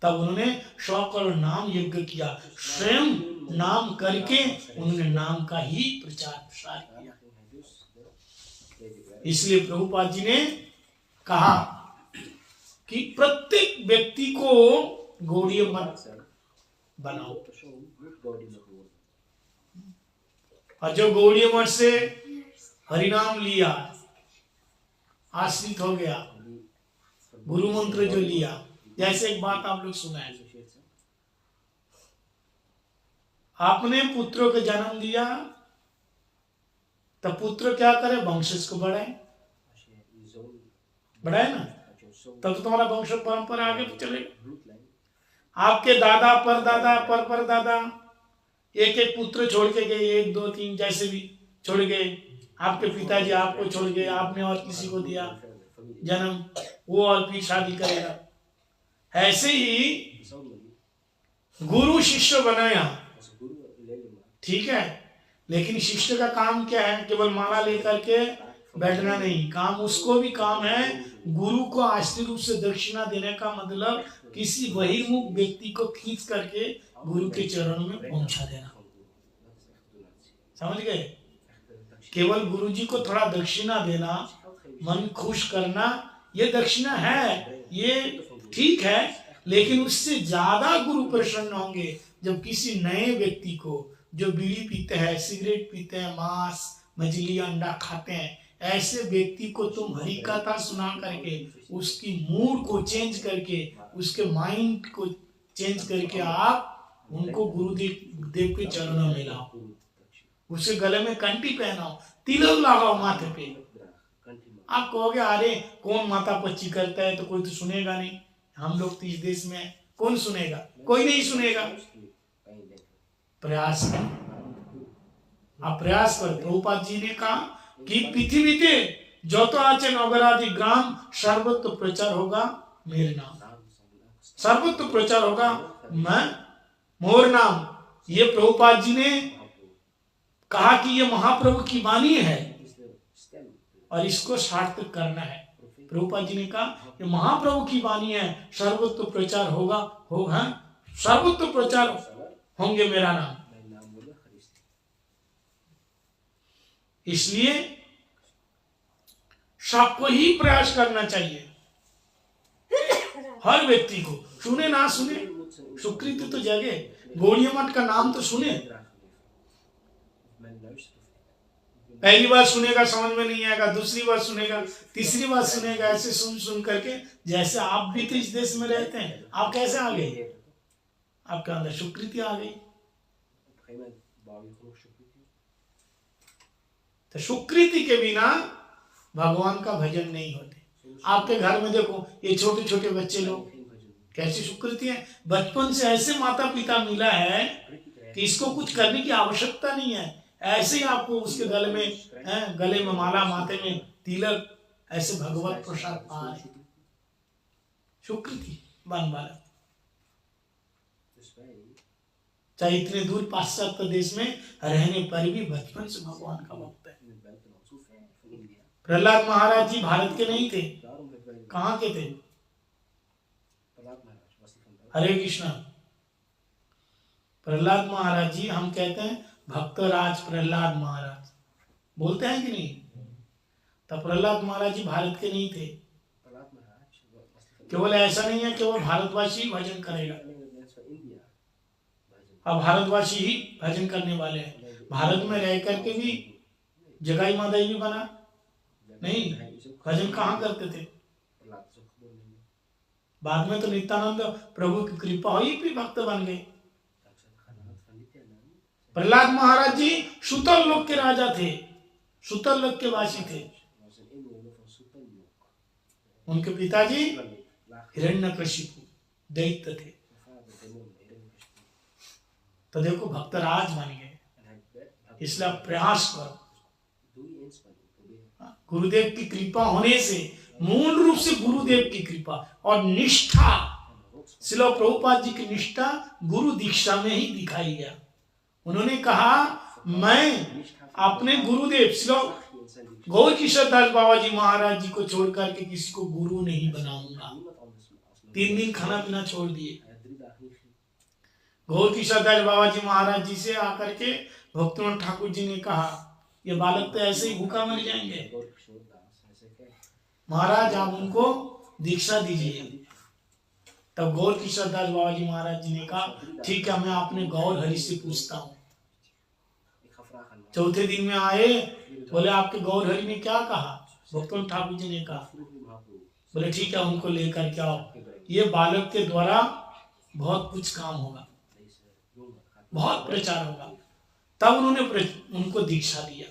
तब उन्होंने 100 करोड़ नाम यज्ञ किया, स्वयं नाम करके उन्होंने नाम का ही प्रचार प्रसार किया। इसलिए प्रभुपाद जी ने कहा कि प्रत्येक व्यक्ति को गौड़ीय मत बनाओ, और जो गौड़ीय मठ से हरिनाम लिया, आश्रित हो गया, गुरु मंत्र जो लिया, जैसे एक बात आप लोग सुना है, आपने पुत्रों को जन्म दिया, तब पुत्र क्या करे, वंशज को बढ़ाए, बढ़ाए ना, तब तो तुम्हारा वंश परंपरा आगे चलेगा। आपके दादा परदादा पर परदादा एक एक पुत्र छोड़ के गए, 1 2 3 जैसे भी छोड़ गए, आपके पिताजी आपको छोड़ गए, आपने और किसी को दिया जन्म, वो और भी शादी करेगा। ऐसे ही गुरु शिष्य बनाया, ठीक है, लेकिन शिष्य का काम क्या है, केवल माला लेकर के बैठना नहीं, काम उसको भी काम है गुरु को आश्रित रूप से दक्षिणा देने का मतलब किसी बहिर्मुख व्यक्ति को खींच करके गुरु के चरणों में पहुंचा देना। समझ गए? केवल गुरु जी को थोड़ा दक्षिणा देना, मन खुश करना, ये दक्षिणा है, ये ठीक है, लेकिन उससे ज्यादा गुरु प्रसन्न होंगे जब किसी नए व्यक्ति को, जो बीड़ी पीते हैं, सिगरेट पीते हैं, मांस मछली अंडा खाते हैं, ऐसे व्यक्ति को तुम हरि कथा सुना करके उसकी मूड को चेंज करके, उसके माइंड को चेंज करके आप उनको गुरुदेव के चरणों में लाओ, उसे गले में कंठी पहनाओ, तिलक लगाओ माथे पे। आप कहोगे अरे कौन माता पच्ची करता है, तो कोई तो सुनेगा नहीं, हम लोग तो इस देश में, कौन सुनेगा, कोई नहीं सुनेगा। प्रयास कर, आप प्रयास कर। प्रभुपाद जी ने कहा कि पृथ्वीते যত আছে নগরাদি গ্রাম सर्वत्र प्रचार होगा मेरे नाम, सर्वत्र प्रचार होगा मैं मोर नाम। ये प्रभुपाद जी ने कहा कि ये महाप्रभु की वाणी है और इसको सार्थक करना है। प्रभुपाद जी ने कहा ये महाप्रभु की वाणी है, सर्वत्र प्रचार होगा, सर्वत्र प्रचार होंगे मेरा नाम। इसलिए सबको ही प्रयास करना चाहिए, हर व्यक्ति को, सुने ना सुने, सुकृति तो जगे, गौड़ीय मठ का नाम तो सुने। पहली बार सुनेगा समझ में नहीं आएगा, दूसरी बार सुनेगा, तीसरी बार सुनेगा, ऐसे सुन करके, जैसे आप भी तो इस देश में रहते हैं, आप कैसे आ गए, आपके अंदर सुकृति आ गई। तो सुकृति के बिना भगवान का भजन नहीं होते। आपके घर में देखो ये छोटे छोटे बच्चे लोग कैसी सुकृति है, बचपन से ऐसे माता पिता मिला है कि इसको कुछ करने की आवश्यकता नहीं है, ऐसे ही आपको उसके गले में माला, माथे में तिलक, ऐसे भगवत प्रसाद पाए, सुकृति बन वाला। चाहे इतने दूर पाश्चात्य देश में रहने पर भी बचपन से भगवान का भक्त है। प्रहलाद महाराज जी भारत के नहीं थे, कहाँ के थे? हरे कृष्णा। प्रहलाद महाराज जी, हम कहते हैं भक्तराज प्रहलाद महाराज, बोलते हैं कि नहीं? तब प्रहलाद महाराज जी भारत के नहीं थे। केवल ऐसा नहीं है केवल भारतवासी भजन करेगा, अब भारतवासी ही भजन करने वाले हैं। भारत में रह करके भी जगाई माता भी बना नहीं, भजन कहाँ करते थे? बाद में तो नित्यानंद प्रभु की कृपा हुई भी भक्त बन गए। प्रहलाद महाराज जी सुतल लोक के राजा थे, सुतल लोक के वासी थे। उनके पिताजी हिरण्यकशिपु दैत्य थे। तो देखो भक्तराज बन गए, इसलिए प्रयास करो। गुरुदेव की कृपा होने से, मूल रूप से गुरुदेव की कृपा और निष्ठा, श्रील प्रभुपाद जी की निष्ठा गुरु दीक्षा में ही दिखाई गया। उन्होंने कहा मैं अपने गुरुदेव श्रील गौर किशोर दास बाबा जी महाराज जी को छोड़ करके किसी को गुरु नहीं बनाऊंगा। 3 दिन खाना पीना छोड़ दिए। गौर किशोर दास बाबा जी महाराज जी से आकर के भक्तिनाथ ठाकुर जी ने कहा ये बालक तो ऐसे ही भूखा मर जाएंगे, महाराज आप उनको दीक्षा दीजिए। तब गौर किशोर दास बाबा जी महाराज जी ने कहा ठीक है, मैं अपने गौर हरि से पूछता हूँ। चौथे दिन में आए, बोले आपके गौर हरि ने क्या कहा? भक्तनाथ ठाकुर जी ने कहा, बोले ठीक है उनको लेकर के आओ, ये बालक के द्वारा बहुत कुछ काम होगा, बहुत प्रचार होगा। तब उन्होंने उनको दीक्षा दिया।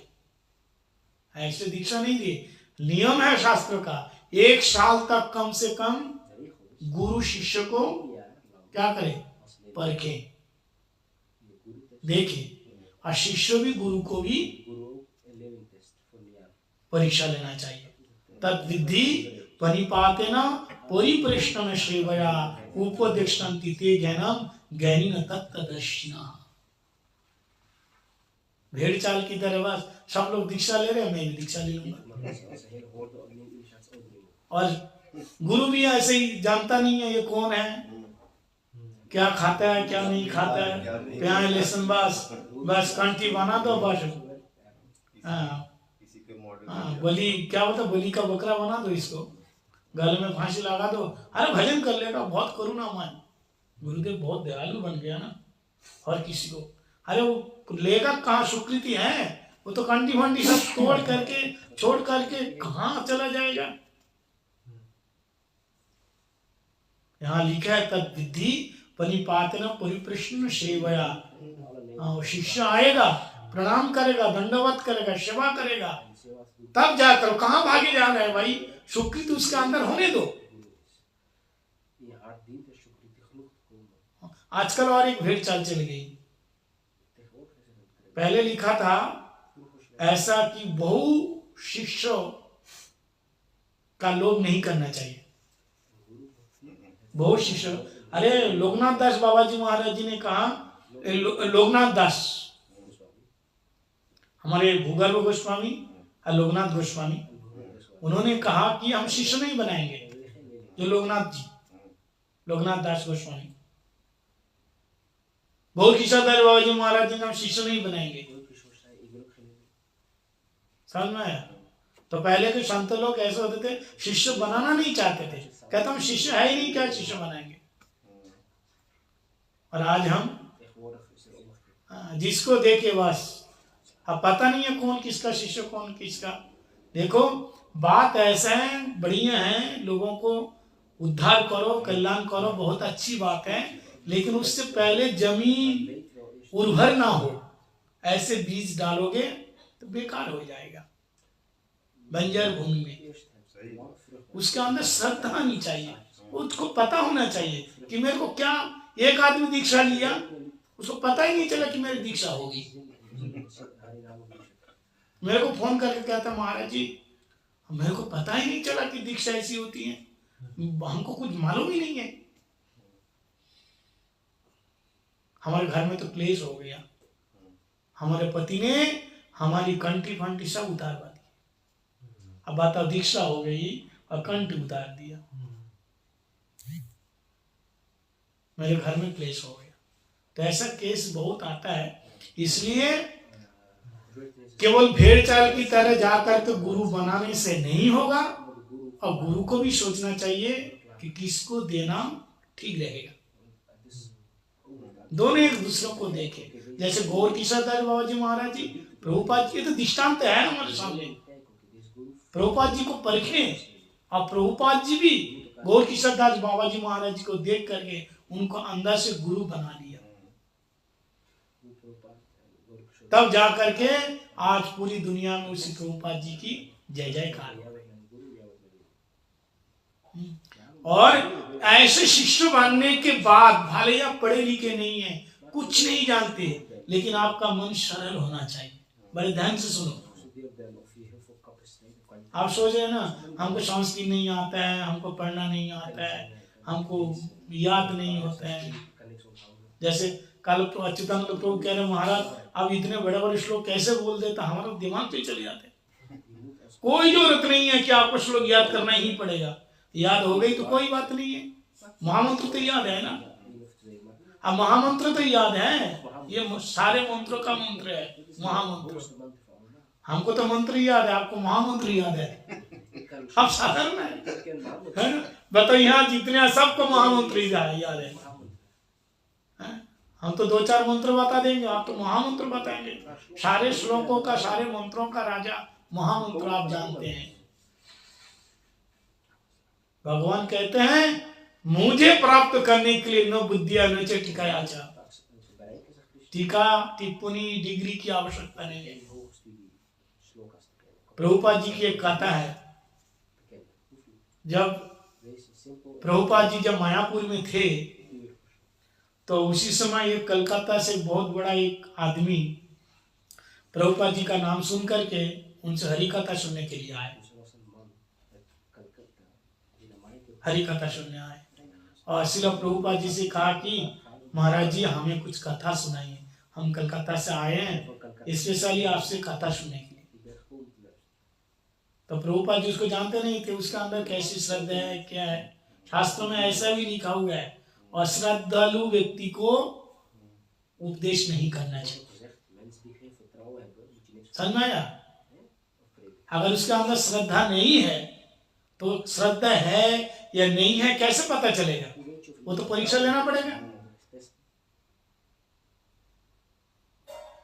ऐसे दीक्षा नहीं दी, नियम है शास्त्र का, 1 साल तक कम से कम गुरु शिष्य को क्या करे? परखे, देखे, और शिष्य भी गुरु को भी परीक्षा लेना चाहिए। तद विधि परिपातेन परिप्रश्न सेवया उपदेक्षन्ति ते ज्ञानम ज्ञानिन तत्तदर्शिनः। भेड़ चाल की तरह बस सब लोग दीक्षा ले रहे हैं, मैं भी दीक्षा ले लूंगा। और गुरु भी ऐसे ही जानता नहीं है ये कौन है, क्या खाता है क्या नहीं खाता है, प्याज लहसुन बस कंठी बना दो बस। बलि क्या होता, बलि का बकरा बना दो, इसको गले में फांसी लगा दो, अरे भजन कर लेगा, बहुत करुणामय। गुरुदेव बहुत दयालु बन गया ना, हर किसी को। अरे वो लेगा कहाँ, स्वीकृति है, वो तो कंठी वंटी सब तोड़ करके छोड़ करके कहाँ चला जाएगा। यहाँ लिखा है तद विधि परिपातन परिप्रश्न सेवया। शिष्य आएगा, प्रणाम करेगा, दंडवत करेगा, सेवा करेगा, तब जाकर। कहाँ भागे जा रहे हैं भाई, स्वीकृति उसके अंदर होने दो। आजकल और एक भेड़ चाल चल गई। पहले लिखा था ऐसा कि बहु शिष्य का लोभ नहीं करना चाहिए, बहु शिष्य। अरे लोकनाथ दास बाबा जी महाराज जी ने कहा, लोकनाथ दास हमारे भूगर्भ गोस्वामी और लोकनाथ गोस्वामी, उन्होंने कहा कि हम शिष्य नहीं बनाएंगे। जो लोकनाथ जी, लोकनाथ दास गोस्वामी, गौर किशोर दास बाबा जी महाराज जी ने हम शिष्य नहीं बनाएंगे। समझ में आया? तो पहले के संत लोग ऐसे होते थे, शिष्य बनाना नहीं चाहते थे, कहते हम शिष्य है ही नहीं, क्या शिष्य बनाएंगे। और आज हम जिसको देखे बस, अब पता नहीं है कौन किसका शिष्य कौन किसका। देखो बात ऐसा है, बढ़िया है, लोगों को उद्धार करो, कल्याण करो, बहुत अच्छी बात है, लेकिन उससे पहले जमीन उर्वर ना हो, ऐसे बीज डालोगे तो बेकार हो जाएगा, बंजर भूमि में। उसके अंदर श्रद्धा आनी चाहिए, उसको पता होना चाहिए कि मेरे को क्या। एक आदमी दीक्षा लिया, उसको पता ही नहीं चला कि मेरी दीक्षा होगी। मेरे को फोन करके कहता महाराज जी मेरे को पता ही नहीं चला कि दीक्षा ऐसी होती है, हमको कुछ मालूम ही नहीं है। हमारे घर में तो क्लेश हो गया, हमारे पति ने हमारी कंठी फंटी सब उतारवा दी। अब बताओ, दीक्षा हो गई और कंठी उतार दिया। मेरे घर में क्लेश हो गया। तो ऐसा केस बहुत आता है। इसलिए केवल भेड़ चाल की तरह जाकर के गुरु बनाने से नहीं होगा, और गुरु को भी सोचना चाहिए कि किसको देना ठीक रहेगा। दोनों एक दूसरे को देखे। जैसे गौर किशोर दास बाबा जी महाराज जी, प्रभुपाद जी, ये तो दृष्टांत है हमारे सामने। प्रभुपाद जी को परखें, और प्रभुपाद जी भी गौर किशोर दास बाबा जी महाराज जी को देख करके उनको अंदर से गुरु बना लिया। तब जा करके आज पूरी दुनिया में उसी प्रभुपाद जी की जय जयकार। और ऐसे शिष्य बनने के बाद, भले आप पढ़े लिखे नहीं है, कुछ नहीं जानते, लेकिन आपका मन सरल होना चाहिए। बड़े ध्यान से सुनो। आप सोच रहे हैं ना, हमको संस्कृत नहीं आता है, हमको पढ़ना नहीं आता है, हमको याद नहीं होता है। जैसे कल तो अच्युतानंद प्रभु कह रहे, महाराज अब इतने बड़े बड़े श्लोक कैसे बोल देता, हमारा दिमाग तो ही चले जाते। कोई जरूरत नहीं है कि आपको श्लोक याद करना ही पड़ेगा, याद हो गई तो कोई बात नहीं है। महामंत्र तो याद है ना, अब महामंत्र तो याद है, ये सारे मंत्रों का मंत्र है महामंत्र। हमको तो मंत्र याद है, आपको महामंत्र याद है। अब साधारण है ना? बताओ यहाँ जितने सबको महामंत्र याद है। हम तो 2-4 मंत्र बता देंगे, आप तो महामंत्र बताएंगे। सारे श्लोकों का, सारे मंत्रों का राजा महामंत्र आप जानते हैं। भगवान कहते हैं, मुझे प्राप्त करने के लिए न बुद्धिया न टीका, टीका टिप्पणी डिग्री की आवश्यकता नहीं है। प्रभुपाद जी की एक कथा है, जब प्रभुपाद जी जब मायापुर में थे, तो उसी समय एक कलकत्ता से बहुत बड़ा एक आदमी प्रभुपाद जी का नाम सुन करके उनसे हरि कथा सुनने के लिए आए। हरि कथा सुनने आए और श्रील प्रभुपाद जी से कहा कि महाराज जी हमें कुछ कथा सुनाइए, हम कलकत्ता से आए हैं स्पेशली आपसे कथा सुनने के लिए। तो प्रभुपाद जी उसको जानते नहीं थे, उसके अंदर कैसी श्रद्धा है, क्या है। शास्त्रों में ऐसा भी लिखा हुआ है, अश्रद्धालु व्यक्ति को उपदेश नहीं करना चाहिए। समझ में आया? अगर उसके अंदर श्रद्धा नहीं है तो श्रद्धा है या नहीं है कैसे पता चलेगा? वो तो परीक्षा लेना पड़ेगा।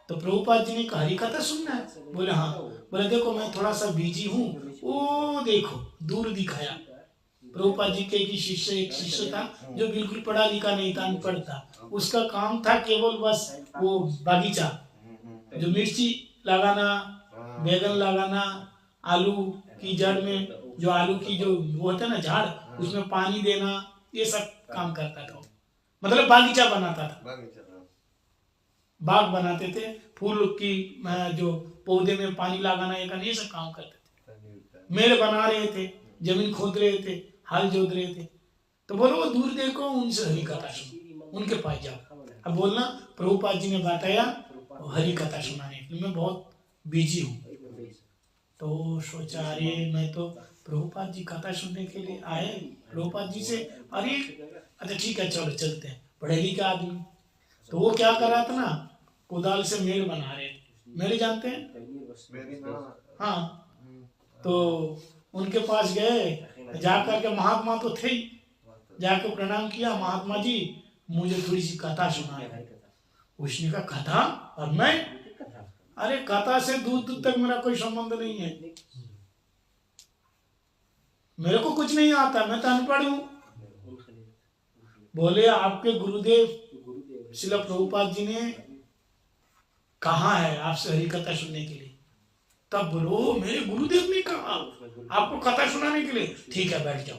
तो प्रभुपाद जी ने कहा हरि कथा सुनना है? बोले हाँ। बोले देखो मैं थोड़ा सा बिजी हूँ, वो देखो दूर दिखाया। प्रभुपाद जी के एक शिष्य था जो बिल्कुल पढ़ा लिखा नहीं था, अनपढ़ था। उसका काम था केवल बस वो बागीचा, जो मिर्ची लगाना, बैगन लगाना, आलू की जड़ में जो आलू की जो वो होता है ना झाड़, उसमें पानी देना, ये सब काम करता था। मतलब बागीचा बनाता था, बाग बनाते थे, फूल की जो पौधे में पानी लगाना, ये सब काम करते थे। मेड़ बना रहे थे, जमीन खोद रहे थे, हल जोत रहे थे। तो बोलो वो दूर देखो, उनसे हरि कथा सुनो, उनके पास जाओ। अब बोलना प्रभुपाद जी ने बताया हरि कथा सुनाने के लिए, मैं बहुत बिजी हूँ। तो सोचा अरे मैं तो प्रभुपाद जी कथा सुनने के लिए आए, प्रभुपाद जी से अरे अच्छा ठीक है चलो चलते हैं, पढ़े लिखे आदमी। तो वो क्या कर रहा था ना, कुदाल से मेड़ बना रहे थे। मेड़ जानते हैं? हाँ। तो उनके पास गए, जाकर के महात्मा तो थे ही, जाकर प्रणाम किया, महात्मा जी मुझे थोड़ी सी कथा सुनाए। उसने कहा कथा? और मैं अरे कथा से दूर दूर तक मेरा कोई संबंध नहीं है, मेरे को कुछ नहीं आता, मैं तो अनपढ़ हूँ। बोले आपके गुरुदेव श्रील प्रभुपाद जी ने कहा है आपसे हरि कथा सुनने के लिए। तब बोलो मेरे गुरुदेव ने कहा आपको कथा सुनाने के लिए? ठीक है बैठ जाओ।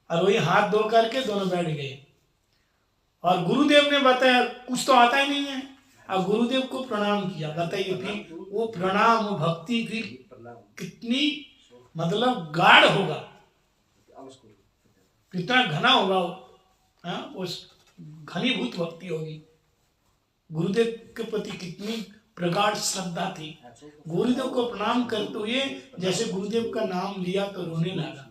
और वही हाथ धो करके दोनों बैठ गए। और गुरुदेव ने बताया कुछ तो आता ही नहीं है, और गुरुदेव को प्रणाम किया। बताइए फिर वो प्रणाम, वो भक्ति फिर कितनी मतलब गाढ़ होगा, कितना घना होगा वो घनीभूत भक्ति होगी। गुरुदेव के प्रति कितनी प्रगाढ़ श्रद्धा थी। गुरुदेव को प्रणाम करते हुए जैसे गुरुदेव का नाम लिया तो रोने लगा।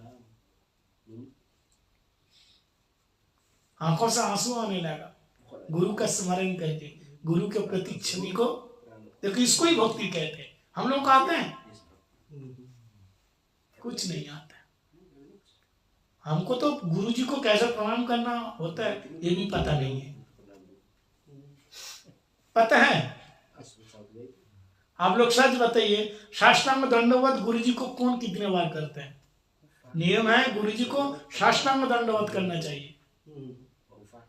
आंखों से आंसू आने लगा गुरु का स्मरण करके, गुरु के प्रति छवि को। देखो इसको ही भक्ति कहते हैं। हम लोग आते हैं कुछ नहीं आता। हमको तो गुरु जी को कैसे प्रणाम करना होता है ये भी पता नहीं है। पता है? आप लोग सच बताइए, साष्टांग दंडवत गुरु जी को कौन कितने बार करते हैं? नियम है गुरु जी को साष्टांग दंडवत करना चाहिए।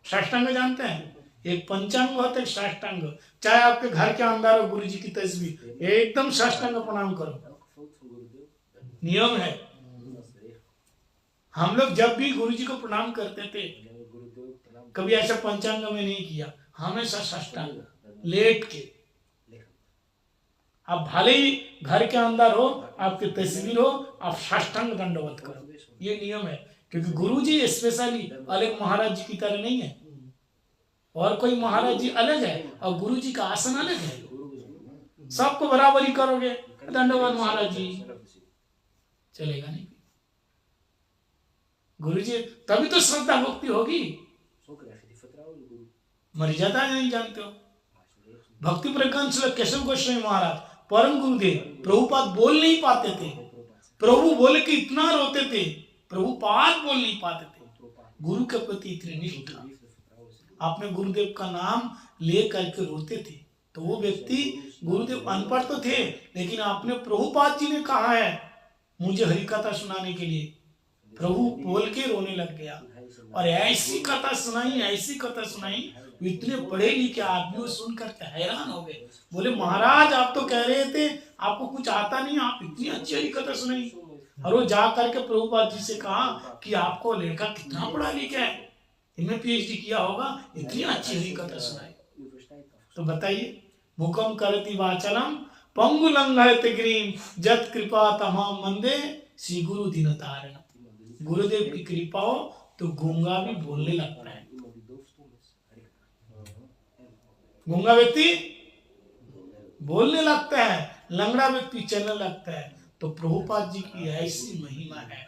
साष्टांग जानते हैं? एक पंचांग होता है, साष्टांग। चाहे आपके घर के अंदर हो गुरु जी की तस्वीर, एकदम साष्टांग प्रणाम करो, नियम है। हम लोग जब भी गुरु जी को प्रणाम करते थे, कभी ऐसा पंचांग में नहीं किया, हमेशा साष्टांग लेट के। आप भले ही घर के अंदर हो, आपकी तस्वीर हो, आप साष्टांग दंडवत करो, ये नियम है। क्योंकि गुरु जी स्पेशली अलग महाराज जी की तरह नहीं है। और कोई महाराज जी अलग है और गुरु जी का आसन अलग है। सबको बराबरी करोगे, दंडवत महाराज जी, चलेगा नहीं। गुरु जी तभी तो श्रद्धा भक्ति होगी। मर्यादा नहीं जानते हो। भक्ति प्रज्ञान श्री केशव गोस्वामी महाराज परम गुरुदेव प्रभुपाद बोल नहीं पाते थे। प्रभु बोले कि इतना रोते थे, प्रभुपाद बोल नहीं पाते थे। गुरु के प्रति इतनी निष्ठा। आपने गुरुदेव का नाम ले करके रोते थे, तो वो व्यक्ति, गुरुदेव अनपढ़ तो थे, लेकिन आपने प्रभुपाद जी ने कहा है मुझे हरि कथा सुनाने के लिए, प्रभु बोल के रोने लग गया। और ऐसी कथा सुनाई, ऐसी कथा सुनाई, इतने पढ़े लिखे आदमी सुन करके हैरान हो गए। बोले महाराज आप तो कह रहे थे आपको कुछ आता नहीं, आप इतनी अच्छी हरि कथा सुनाई। और वो जा करके प्रभुपाद जी से कहा कि आपको लड़का कितना पढ़ा लिखा है, इनमें PhD किया होगा, इतनी अच्छी हरि कथा सुनाई। तो बताइए, मुखम करति वाचलम पंगु लंघयते गिरिम जत कृपा तमाम मंदे श्री गुरु दीन तारण। गुरुदेव की कृपा हो तो गूंगा भी बोलने लगता है। गूंगा व्यक्ति बोलने लगता है, लंगड़ा व्यक्ति चलने लगता है। तो प्रभुपाद जी की ऐसी महिमा है।